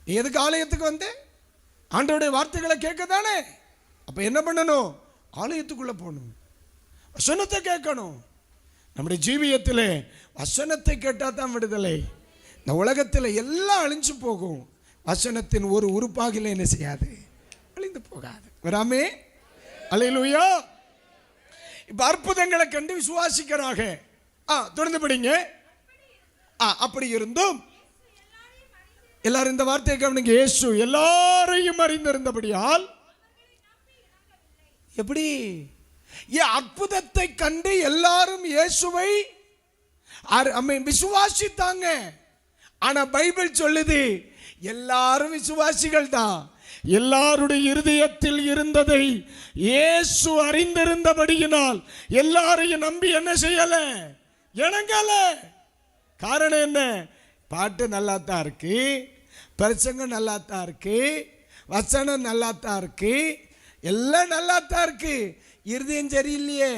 நீ எதுக்கு ஆலயத்துக்கு வந்தேன்? ஆண்டவருடைய வார்த்தைகளை கேட்க தானே. அப்போ என்ன பண்ணணும்? ஆலயத்துக்குள்ளே போகணும், வசனத்தை கேட்கணும். நம்முடைய ஜீவியத்தில் வசனத்தை கேட்டால் தான் விடுதலை. இந்த உலகத்தில் எல்லாம் அழிஞ்சு போகும், வசனத்தின் ஒரு உறுப்பாகில என்ன செய்யாது? அழிந்து போகாது. வராமே அல்லேலூயா. இப்போ அற்புதங்களை கண்டு விசுவாசிக்கிறாக. தொடர்ந்து படிங்க. அப்படி இருந்தும் எல்லாரும் இந்த வார்த்தையை கவனிங்க. இயேசு எல்லாரையும் அறிந்திருந்தபடியால் எப்படி அற்புதத்தை கண்டு எல்லாரும் இயேசுவை விசுவாசித்தாங்க. ஆனா பைபிள் சொல்லுது எல்லாரும் விசுவாசிகள் தான். எல்லாருடைய இருதயத்தில் இருந்ததை இயேசு அறிந்திருந்தபடியினால் எல்லாரையும் நம்பி என்ன செய்யல? இணங்கல. காரணம் என்ன? பாட்டு நல்லா தான் இருக்கு, பிரசங்கம் நல்லா தான் இருக்கு, வசனம் நல்லா தான் இருக்கு, எல்லாம் நல்லா தான் இருக்கு, இருதயம் சரியில்லையே.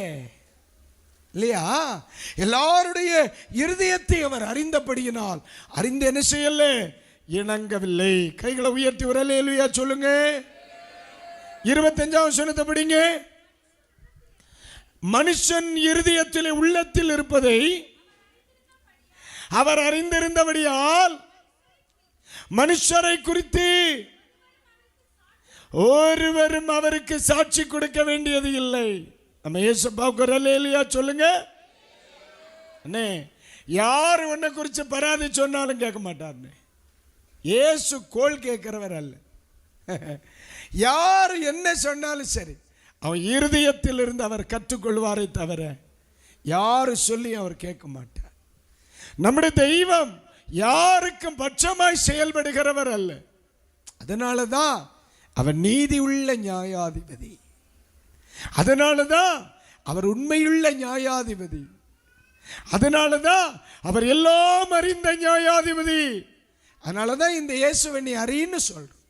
இல்லையா? எல்லாருடைய இருதயத்தை அவர் அறிந்தபடியினால் அறிந்து என்ன செய்யல? இணங்கவில்லை. கைகளை உயர்த்தி ஒரு அல்லேலூயா சொல்லுங்க. 25ஆம் வசனத்தை படிங்க. மனுஷன் இருதயத்திலே உள்ளத்தில் இருப்பதை அவர் அறிந்திருந்தபடியால் மனுஷரை குறித்து ஒருவரும் அவருக்கு சாட்சி கொடுக்க வேண்டியது இல்லை. நம்ம இயேசுவுக்கு அல்லேலூயா சொல்லுங்க. அண்ணே, யார் உன்னை குறித்து பராதி சொன்னாலும் கேட்க மாட்டார்னே. இயேசு கோல் கேட்கிறவர் அல்ல. யார் என்ன சொன்னாலும் சரி, அவன் இருதயத்தில் இருந்து அவர் கற்றுக்கொள்வாரை தவிர யாரு சொல்லி அவர் கேட்க மாட்டார். நம்முடைய தெய்வம் யாருக்கும் பட்சமாய் செயல்படுகிறவர் அல்ல. அதனாலதான் அவர் நீதி உள்ள நியாயாதிபதி. அதனாலதான் அவர் உண்மையுள்ள நியாயாதிபதி. அதனாலதான் அவர் எல்லாம் அறிந்த நியாயாதிபதி. அதனாலதான் இந்த இயேசுவை நீ அறின்னு சொல்றோம்.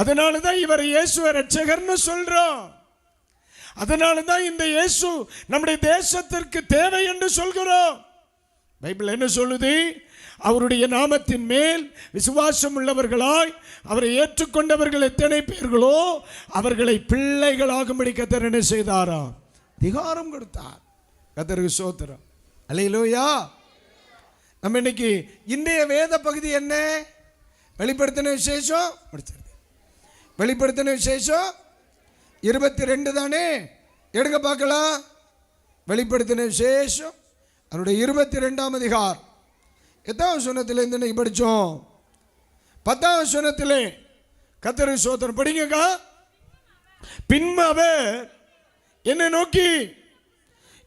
அதனாலதான் இவர் இயேசுவை ரட்சகர்னு சொல்றோம். அதனாலதான் இந்த இயேசு நம்முடைய தேசத்திற்கு தேவை என்று சொல்கிறோம். பைபிள் என்ன சொல்லுது? அவருடைய நாமத்தின் மேல் விசுவாசம் உள்ளவர்களாய் அவரை ஏற்றுக்கொண்டவர்கள் எத்தனை பேர்களோ அவர்களை பிள்ளைகளாகும்படி கர்த்தர் என்ன செய்தாராம்? அதிகாரம் கொடுத்தார். கர்த்தருக்கு ஸ்தோத்திரம். அல்லேலூயா. நம்ம இன்னைக்கு இன்றைய வேத பகுதி என்ன? வெளிப்படுத்தின விசேஷம் முடிச்சிருது. வெளிப்படுத்தின விசேஷம் 22 தானே? எடுங்க பார்க்கலாம். வெளிப்படுத்தின விசேஷம் அதனுடைய 22ஆம் அதிகாரம் 8ஆம் வசனத்திலிருந்து இன்னைக்கு படித்தோம். 10ஆம் வசனத்திலே கர்த்தருக்கு ஸ்தோத்திரம். படிங்கக்கா. பின்பு அவர் என்னை நோக்கி,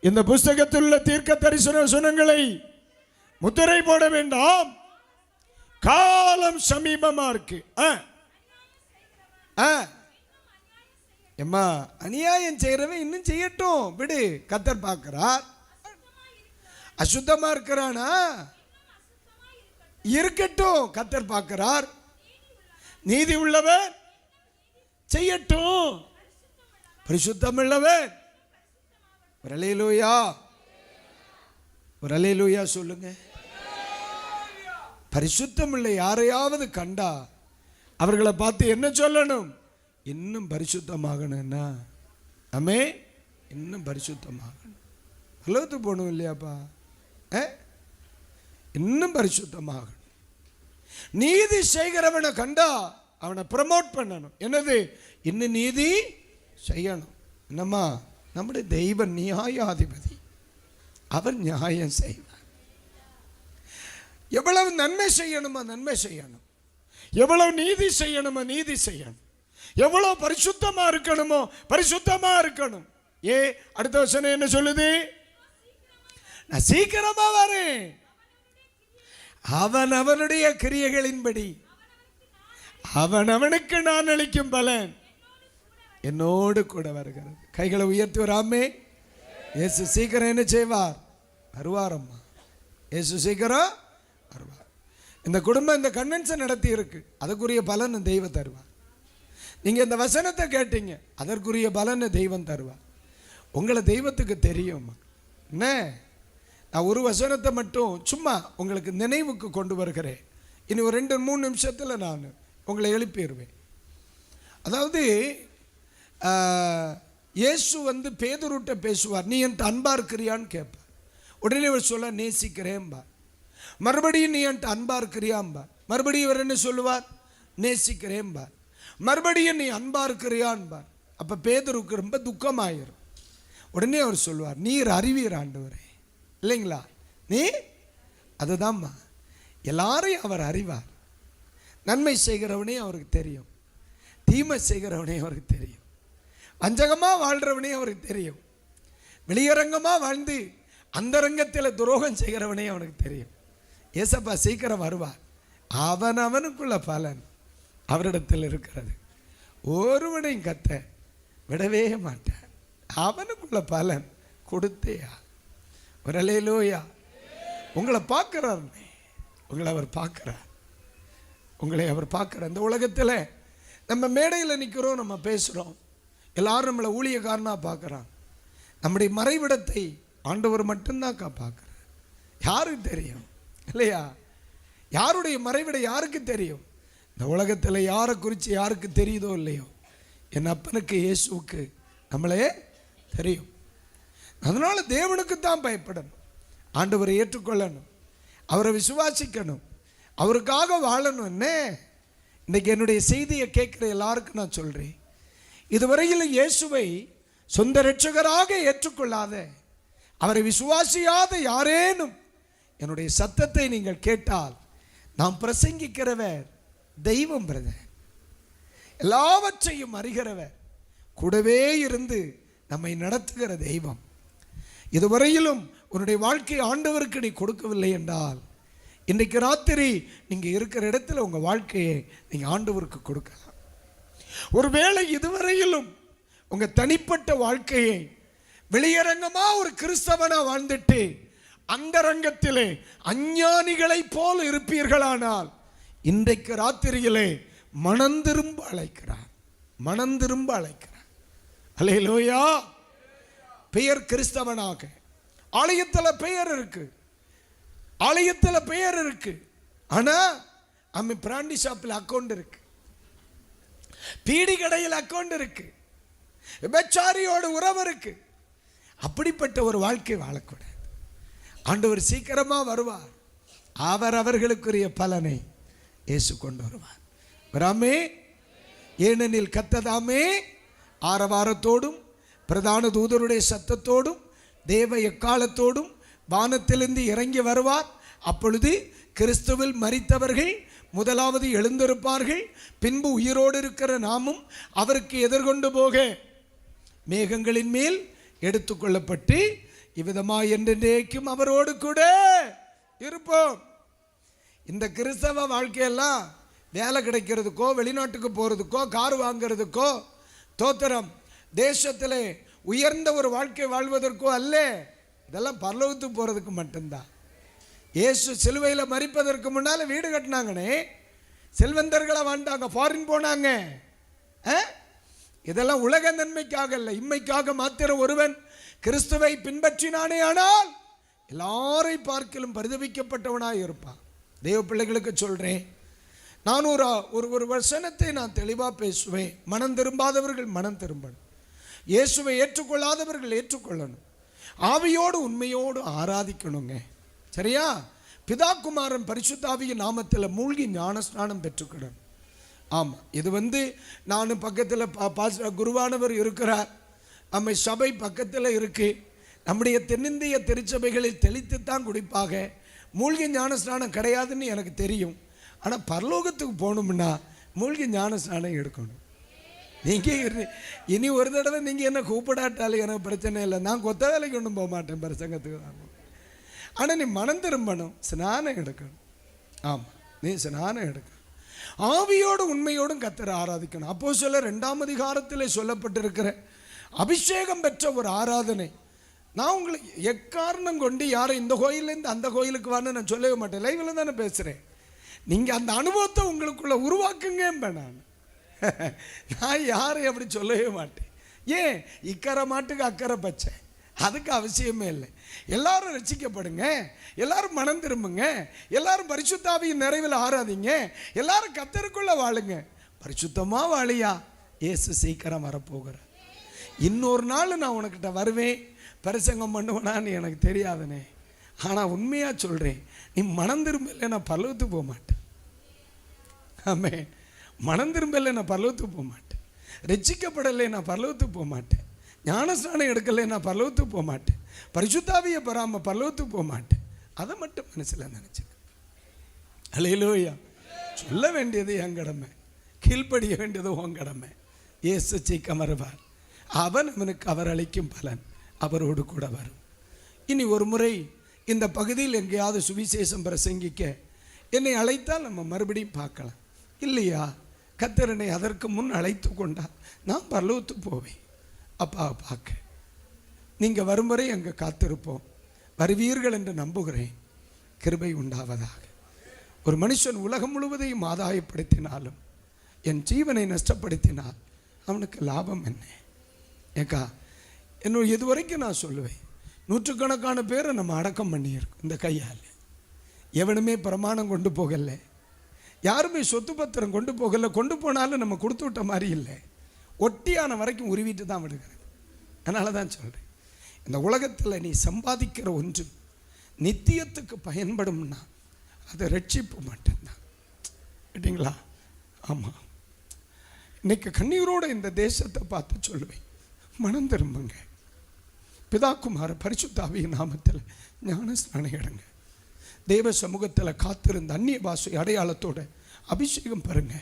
இந்த புஸ்தகத்தில் உள்ள தீர்க்க தரிசன வசனங்களை முத்திரை போட வேண்டாம், காலம் சமீபமா இருக்கு. எம்மா, அநியாயம் செய்யறவன் இன்னும் செய்யட்டும், விடு. கர்த்தர் பார்க்கிறார். அசுத்தமா இருக்கிறானா இருக்கட்டும், கர்த்தர் பார்க்கிறார். நீதி உள்ளவன் செய்யட்டும், பரிசுத்தம் உள்ளவன். ஒரு அல்லேலூயா, ஒரு அல்லேலூயா சொல்லுங்க. பரிசுத்தம் உள்ள யாரையாவது கண்டா அவர்களை பார்த்து என்ன சொல்லணும்? இன்னும் பரிசுத்தமாகணும்னா ஆமே, இன்னும் பரிசுத்தமாகணும். பரலோகத்துக்கு போகணும் இல்லையாப்பா? இன்னும் பரிசுத்தமாகணும். நீதி செய்கிறவனை கண்டா அவனை ப்ரமோட் பண்ணணும். என்னது? இன்னும் நீதி செய்யணும். என்னம்மா, நம்முடைய தெய்வ நியாயாதிபதி, அவர் நியாயம் செய்வார். எவ்வளவு நன்மை செய்யணுமா நன்மை செய்யணும், எவ்வளவு நீதி செய்யணுமோ நீதி செய்யணும், எவ்வளவு பரிசுத்தமா இருக்கணுமோ பரிசுத்தமா இருக்கணும். அடுத்த வசனம் என்ன சொல்லுது? நான் சீக்கிரமா வரேன், அவன் அவனுடைய கிரியைகளின்படி அவன் அவனுக்கு நான் அளிக்கும் பலன் என்னோடு கூட வருகிறது. கைகளை உயர்த்தி வராமே. இயேசு சீக்கிரம் என்ன செய்வார்? வருவாரம்மா. இயேசு சீக்கிரம் வருவார். இந்த குடும்பம் இந்த கன்வென்ஷன் நடத்தி இருக்கு, அதற்குரிய பலன் தெய்வம் தருவார். நீங்க இந்த வசனத்தை கேட்டீங்க, அதற்குரிய பலன் தெய்வம் தருவார். உங்களை தெய்வத்துக்கு தெரியும். என்ன, நான் ஒரு வசனத்தை மட்டும் சும்மா உங்களுக்கு நினைவுக்கு கொண்டு வருகிறேன். இனி ஒரு 2-3 நிமிஷத்தில் நான் உங்களை எழுப்பிடுவேன். அதாவது இயேசு பேதுருட்ட பேசுவார். நீ என்கிட்ட அன்பா இருக்கிறியான்னு கேட்பார். உடனே அவர் சொல்ல, நேசிக்கிறேன்பார். மறுபடியும் நீ என்கிட்ட அன்பா இருக்கிறியாம்பார். மறுபடியும் இவர் என்ன சொல்லுவார்? நேசிக்கிறேன்பார். மறுபடியும் நீ அன்பா இருக்கிறியான்பார். அப்போ பேதுருக்கு ரொம்ப துக்கமாயிரும். உடனே அவர் சொல்லுவார், நீர் அறிவீர் ஆண்டவரே, இல்லைங்களா? நீ அதுதான்மா, எல்லாரையும் அவர் அறிவார். நன்மை செய்கிறவனே அவருக்கு தெரியும், தீமை செய்கிறவனே அவருக்கு தெரியும், வஞ்சகமாக வாழ்கிறவனே அவருக்கு தெரியும், வெளியரங்கமாக வாழ்ந்து அந்தரங்கத்தில் துரோகம் செய்கிறவனே அவனுக்கு தெரியும். ஏசப்பா சீக்கிரம் வருவார். அவனுக்குள்ள பலன் அவரிடத்தில் இருக்கிறது. ஒருவனையும் கத்த விடவே மாட்டார். அவனுக்குள்ள பலன் கொடுத்தேயா. ஒரு அல்லேலூயா. உங்களை பார்க்கிறார், உங்களை அவர் பார்க்கிறார், உங்களை அவர் பார்க்கிறார். இந்த உலகத்தில் நம்ம மேடையில் நிற்கிறோம், நம்ம பேசுகிறோம், எல்லாரும் நம்மளை ஊழியக்காரனாக பார்க்குறாங்க. நம்முடைய மறைவிடத்தை ஆண்டவர் மட்டும்தான் பார்க்குறார். யாருக்கு தெரியும்? இல்லையா? யாருடைய மறைவிடம் யாருக்கு தெரியும்? இந்த உலகத்தில் யாரை குறித்து யாருக்கு தெரியுதோ இல்லையோ, என் அப்பனுக்கு இயேசுவுக்கு நம்மளே தெரியும். அதனால தேவனுக்கு தான் பயப்படணும், ஆண்டவரை ஏற்றுக்கொள்ளணும், அவரை விசுவாசிக்கணும், அவருக்காக வாழணும். என்ன, இன்னைக்கு என்னுடைய செய்தியை கேட்குற எல்லாருக்கும் நான் சொல்கிறேன், இதுவரையில் இயேசுவை சொந்த இரட்சகராக ஏற்றுக்கொள்ளாத, அவரை விசுவாசியாத யாரேனும் என்னுடைய சத்தத்தை நீங்கள் கேட்டால், நாம் பிரசங்கிக்கிறவர் தெய்வம் பிரதர், எல்லாவற்றையும் அறிகிறவர், கூடவே இருந்து நம்மை நடத்துகிற தெய்வம். இதுவரையிலும் உன்னுடைய வாழ்க்கை ஆண்டவருக்கு நீ கொடுக்கவில்லை என்றால், இன்றைக்கு ராத்திரி நீங்கள் இருக்கிற இடத்துல உங்கள் வாழ்க்கையை நீங்கள் ஆண்டவருக்கு கொடுக்கலாம். ஒருவேளை இதுவரையிலும் உங்கள் தனிப்பட்ட வாழ்க்கையை வெளியரங்கமாக ஒரு கிறிஸ்தவனாக வாழ்ந்துட்டு அந்த ரங்கத்திலே அஞ்ஞானிகளை போல் இருப்பீர்களானால், இன்றைக்கு ராத்திரியிலே மனந்திரும்ப அழைக்கிறார், மனந்திரும்ப அழைக்கிறார். அல்லேலூயா. பெயர் கிறிஸ்தவனாக, ஆலயத்தில் பெயர் இருக்கு, ஆலயத்தில் பெயர் இருக்கு, ஆனால் அம்மி பிராண்டி ஷாப்பில் அக்கௌண்ட் இருக்கு, பீடி கடையில் அக்கௌண்ட் இருக்கு, விபச்சாரியோட உறவு இருக்கு. அப்படிப்பட்ட ஒரு வாழ்க்கை வாழக்கூடாது. ஆண்டவர் சீக்கிரமா வருவார், அவர் அவர்களுக்குரிய பலனை இயேசு கொண்டு வருவார். வராமே, ஏனெனில் கர்த்ததாமே ஆரவாரத்தோடும் பிரதான தூதருடைய சத்தத்தோடும் தேவ எக்காலத்தோடும் வானத்திலிருந்து இறங்கி வருவார். அப்பொழுது கிறிஸ்துவில் மரித்தவர்கள் முதலாவது எழுந்திருப்பார்கள். பின்பு உயிரோடு இருக்கிற நாமும் அவருக்கு எதிர்கொண்டு போக மேகங்களின் மேல் எடுத்துக்கொள்ளப்பட்டு இவ்விதமாய் என்றென்றைக்கும் அவரோடு கூட இருப்போம். இந்த கிறிஸ்தவ வாழ்க்கையெல்லாம் வேலை கிடைக்கிறதுக்கோ, வெளிநாட்டுக்கு போகிறதுக்கோ, கார் வாங்கிறதுக்கோ, தோத்திரம் தேசத்தில் உயர்ந்த ஒரு வாழ்க்கை வாழ்வதற்கோ அல்ல. இதெல்லாம் பரலோகத்துக்கு போகிறதுக்கு மட்டும்தான். இயேசு சிலுவையில் மரிப்பதற்கு முன்னால் வீடு கட்டினாங்கன்னே, செல்வந்தர்களை வாழ்ந்தாங்க, ஃபாரின் போனாங்க. இதெல்லாம் உலக நன்மைக்காக அல்ல, இம்மைக்காக மாத்திர ஒருவன் கிறிஸ்துவை பின்பற்றினானே ஆனால் எல்லாரை பார்க்கிலும் பரிதபிக்கப்பட்டவனாக இருப்பான். தேவ பிள்ளைகளுக்கு சொல்கிறேன், நான் ஒரு வசனத்தை நான் தெளிவாக பேசுவேன். மனம் திரும்பாதவர்கள் மனம் திரும்பணும், இயேசுவை ஏற்றுக்கொள்ளாதவர்கள் ஏற்றுக்கொள்ளணும், ஆவியோடு உண்மையோடு ஆராதிக்கணுங்க. சரியா? பிதாகுமாரன் பரிசுத்தாவியின் நாமத்தில் மூழ்கி ஞானஸ்நானம் பெற்றுக்கிடணும். ஆமாம், இது நான் பக்கத்தில் குருவானவர் இருக்கிறார், நம்மை சபை பக்கத்தில் இருக்கு. நம்முடைய தென்னிந்திய திருச்சபைகளில் தெளித்துத்தான் குடிப்பாக, மூழ்கி ஞானஸ்நானம் கிடையாதுன்னு எனக்கு தெரியும். ஆனால் பரலோகத்துக்கு போகணும்னா மூழ்கி ஞானஸ்நானம் எடுக்கணும். நீங்கள் இனி ஒரு தடவை நீங்கள் என்ன கூப்பிடாட்டாலும் எனக்கு பிரச்சனை இல்லை, நான் கொத்த வேலைக்கு ஒன்றும் போக மாட்டேன், பிரசங்கத்துக்கு தான். ஆனால் நீ மனம் திரும்பணும், ஸ்நானம் எடுக்கணும். ஆமாம், நீ ஸ்நானம் எடுக்கணும், ஆவியோடு உண்மையோடும் கர்த்தரை ஆராதிக்கணும். அப்போஸ்தலர் 2ஆம் அதிகாரத்தில் சொல்லப்பட்டிருக்கிற அபிஷேகம் பெற்ற ஒரு ஆராதனை. நான் உங்களை எக்காரணம் கொண்டு யாரும் இந்த கோயிலேருந்து அந்த கோயிலுக்கு வான்னு நான் சொல்லவே மாட்டேன், லைவில் தானே பேசுகிறேன். நீங்கள் அந்த அனுபவத்தை உங்களுக்குள்ள உருவாக்குங்க. நான் யாரையும் அப்படி சொல்லவே மாட்டேன். ஏன்? இக்கரை மாட்டுக்கு அக்கறை பச்சை, அதுக்கு அவசியமே இல்லை. எல்லாரும் ரட்சிக்கப்படுங்க, எல்லாரும் மனம் திரும்புங்க, எல்லாரும் பரிசுத்தாவியின் நிறைவில் ஆராதிங்க, எல்லாரும் கர்த்தருக்குள்ள வாழுங்க. பரிசுத்தமாக வாழியா, இயேசு சீக்கிரம் வரப்போகிற. இன்னொரு நாள் நான் உனக்கிட்ட வருவேன், பிரசங்கம் பண்ணுவேனான்னு எனக்கு தெரியாதுனே. ஆனால் உண்மையாக சொல்கிறேன், நீ மனம் திரும்பலை நான் பரலோகத்துக்கு போக மாட்டேன். ஆமே, மனம் திரும்பலை நான் பரலோகத்துக்கு போக மாட்டேன். ரட்சிக்கப்படலை நான் பரலோகத்துக்கு போக மாட்டேன். ஞானஸ்நானம் எடுக்கலை நான் பரலோகத்துக்கு போக மாட்டேன். பரிசுத்தாவியை பெறாமல் பரலோகத்துக்கு போக மாட்டேன். அதை மட்டும் மனசில் நினச்சிக்க. அல்லேலூயா. சொல்ல வேண்டியது என் கடமை, கீழ்ப்படிய வேண்டியது உன் கடமை. இயேசு சீக்கிரம் வருவார், அவனுக்கு அவர் அளிக்கும் பலன் அவரோடு கூட வரும். இனி ஒரு முறை இந்த பகுதியில் எங்கேயாவது சுவிசேஷம் பிரசங்கிக்க என்னை அழைத்தால் நம்ம மறுபடியும் பார்க்கலாம். இல்லையா, கர்த்தர் என்னை அதற்கு முன் அழைத்து கொண்டால் நான் பரலோகத்துக்கு போவேன் அப்பா பார்க்க. நீங்கள் வரும் வரை அங்கே காத்திருப்போம். வருவீர்கள் என்று நம்புகிறேன். கிருபை உண்டாவதாக. ஒரு மனுஷன் உலகம் முழுவதையும் ஆதாயப்படுத்தினாலும் என் ஜீவனை நஷ்டப்படுத்தினால் அவனுக்கு லாபம் என்ன? ஏக்கா, என்னோட இதுவரைக்கும் நான் சொல்லுவேன், நூற்றுக்கணக்கான பேரை நம்ம அடக்கம் பண்ணியிருக்கோம் இந்த கையால். எவனுமே பிரமாணம் கொண்டு போகலை, யாருமே சொத்து பத்திரம் கொண்டு போகலை. கொண்டு போனாலும் நம்ம கொடுத்து விட்ட மாதிரி இல்லை, ஒட்டியான வரைக்கும் உருவிட்டு தான் விடுகிறது. அதனால தான் சொல்கிறேன், இந்த உலகத்தில் நீ சம்பாதிக்கிற ஒன்று நித்தியத்துக்கு பயன்படும்னா அது ரட்சிப்பு மட்டும்தான். கேட்டிங்களா? ஆமாம். இன்னைக்கு கண்ணீரோடு இந்த தேசத்தை பார்த்து சொல்லுவேன், மனம் திரும்புங்க. பிதாகுமார பரிசுத்தாவியின் நாமத்தில் ஞானஸ்நானம் எடுங்க. தேவ சமூகத்தில் காத்திருந்த அந்நிய பாஷை அடையாளத்தோட அபிஷேகம் பாருங்க.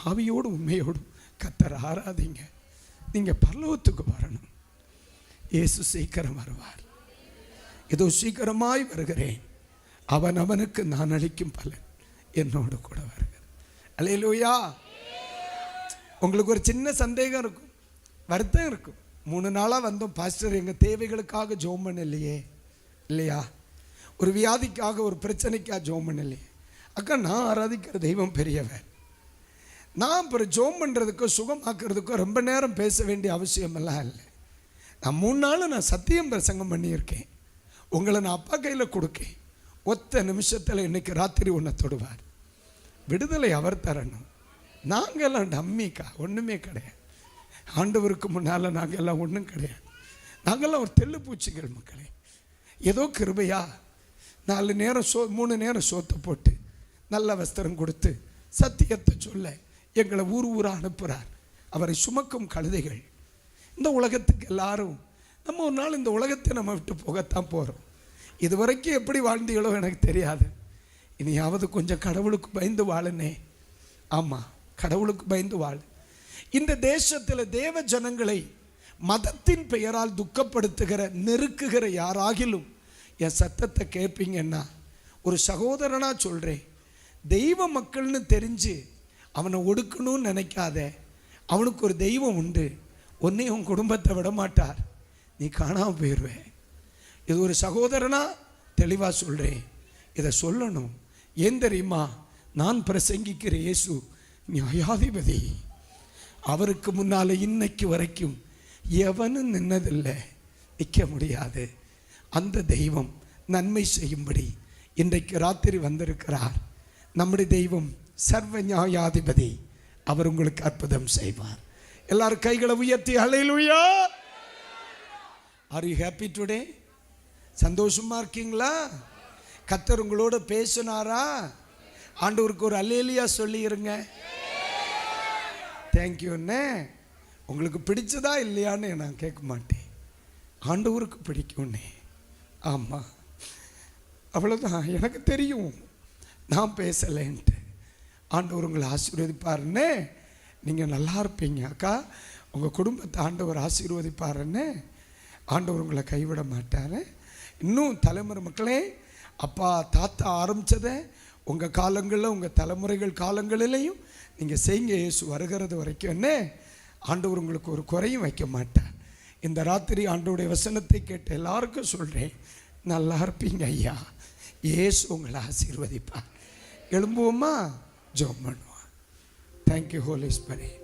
ஆவியோடு உண்மையோடும் கர்த்தரை ஆராதிங்க. நீங்கள் பரலோகத்துக்கு வரணும். இயேசு சீக்கிரம் வருவார். ஏதோ சீக்கிரமாய் வருகிறேன், அவனுக்கு நான் அளிக்கும் பலன் என்னோடு கூட வருகிறேன். அல்லேலூயா. உங்களுக்கு ஒரு சின்ன சந்தேகம் இருக்கும், வருத்தம் இருக்கும். 3 நாளாக வந்தோம் பாஸ்டர், எங்கள் தேவைகளுக்காக ஜெபம் பண்ணலையே. இல்லையா? ஒரு வியாதிக்காக, ஒரு பிரச்சனைக்காக ஜெபம் பண்ணலையே. அக்கா, நான் ஆராதிக்கிற தெய்வம் பெரியவர். நான் அப்புறம் ஜெபம் பண்ணுறதுக்கோ சுகமாக்குறதுக்கோ ரொம்ப நேரம் பேச வேண்டிய அவசியமெல்லாம் இல்லை. நான் 3 நாள் நான் சத்தியம் பிரசங்கம் பண்ணியிருக்கேன். உங்களை நான் அப்பா கையில் கொடுக்கேன். ஒத்த நிமிஷத்தில் இன்னைக்கு ராத்திரி ஒன்றை தொடுவார். விடுதலை அவர் தரணும். நாங்கள்லாம் டம்மிக்கா, ஒன்றுமே கிடையாது. ஆண்டவருக்கு முன்னால் நாங்கள் எல்லாம் ஒன்றும் கிடையாது. நாங்கள்லாம் ஒரு தெல்லு பூச்சிகள் மக்களே. ஏதோ கிருபையா 4 நேரம் 3 நேரம் சோத்தை போட்டு நல்ல வஸ்திரம் கொடுத்து சத்தியத்தை சொல்ல எங்களை ஊர் ஊராக அனுப்புகிறார். அவரை சுமக்கும் கழுதைகள். இந்த உலகத்துக்கு எல்லாரும் நம்ம ஒரு நாள் இந்த உலகத்தை நம்ம விட்டு போகத்தான் போகிறோம். இது வரைக்கும் எப்படி வாழ்ந்தீங்களோ எனக்கு தெரியாது. இனியாவது கொஞ்சம் கடவுளுக்கு பயந்து வாழுனே. ஆமாம், கடவுளுக்கு பயந்து வாழு. இந்த தேசத்தில் தேவ ஜனங்களை மதத்தின் பெயரால் துக்கப்படுத்துகிற நெருக்குகிற யாராகிலும் என் சத்தத்தை கேட்பீங்கன்னா, ஒரு சகோதரனாக சொல்கிறேன், தெய்வ மக்கள்னு தெரிஞ்சு அவனை ஒடுக்கணும்னு நினைக்காத. அவனுக்கு ஒரு தெய்வம் உண்டு. ஒன்றையும் உன் குடும்பத்தை விட மாட்டார். நீ காணாமல் போயிடுவேன். இது ஒரு சகோதரனாக தெளிவாக சொல்கிறேன். இதை சொல்லணும். ஏன் தெரியுமா? நான் பிரசங்கிக்கிற இயேசு நியாயாதிபதி. அவருக்கு முன்னால் இன்னைக்கு வரைக்கும் எவனும் நின்னதில்லை, நிற்க முடியாது. அந்த தெய்வம் நன்மை செய்யும்படி இன்றைக்கு ராத்திரி வந்திருக்கிறார். நம்முடைய தெய்வம் சர்வ நியாயாதிபதி. அவர் உங்களுக்கு அற்புதம் செய்வார். எல்லாரும் கைகளை உயர்த்தி hallelujah. Are you happy today? சந்தோஷமா இருக்கீங்களா? கர்த்தர் உங்களோட பேசினாரா? ஆண்டவருக்கு ஒரு அல்லேலூயா சொல்லிருங்க. தேங்க்யூண்ணே. உங்களுக்கு பிடிச்சதா இல்லையான்னு நான் கேட்க மாட்டேன். ஆண்டவருக்கு பிடிக்கும்ண்ணே. ஆமாம், அவ்வளோதான். எனக்கு தெரியும் நான் பேசலேன்ட்டு. ஆண்டவர் உங்களை ஆசீர்வதிப்பாருன்னு. நீங்கள் நல்லா இருப்பீங்க அக்கா. உங்கள் குடும்பத்தை ஆண்டவர் ஆசீர்வதிப்பாருன்னு. ஆண்டவர் உங்களை கைவிட மாட்டார். இன்னும் தலைமுறை மக்களே, அப்பா தாத்தா ஆரம்பித்ததை உங்கள் காலங்களில், உங்கள் தலைமுறைகள் காலங்களிலையும் நீங்கள் செய்யுங்க. இயேசு வருகிறது வரைக்கும் என்ன ஆண்டவர் உங்களுக்கு ஒரு குறையும் வைக்க மாட்டார். இந்த ராத்திரி ஆண்டவருடைய வசனத்தை கேட்டு எல்லாருக்கும் சொல்கிறேன், நல்லா இருப்பீங்க ஐயா. இயேசு உங்களை ஆசீர்வதிப்பார். எழும்புவோமா? ஜெபம் பண்ணுவோம். Thank you Holy spirit.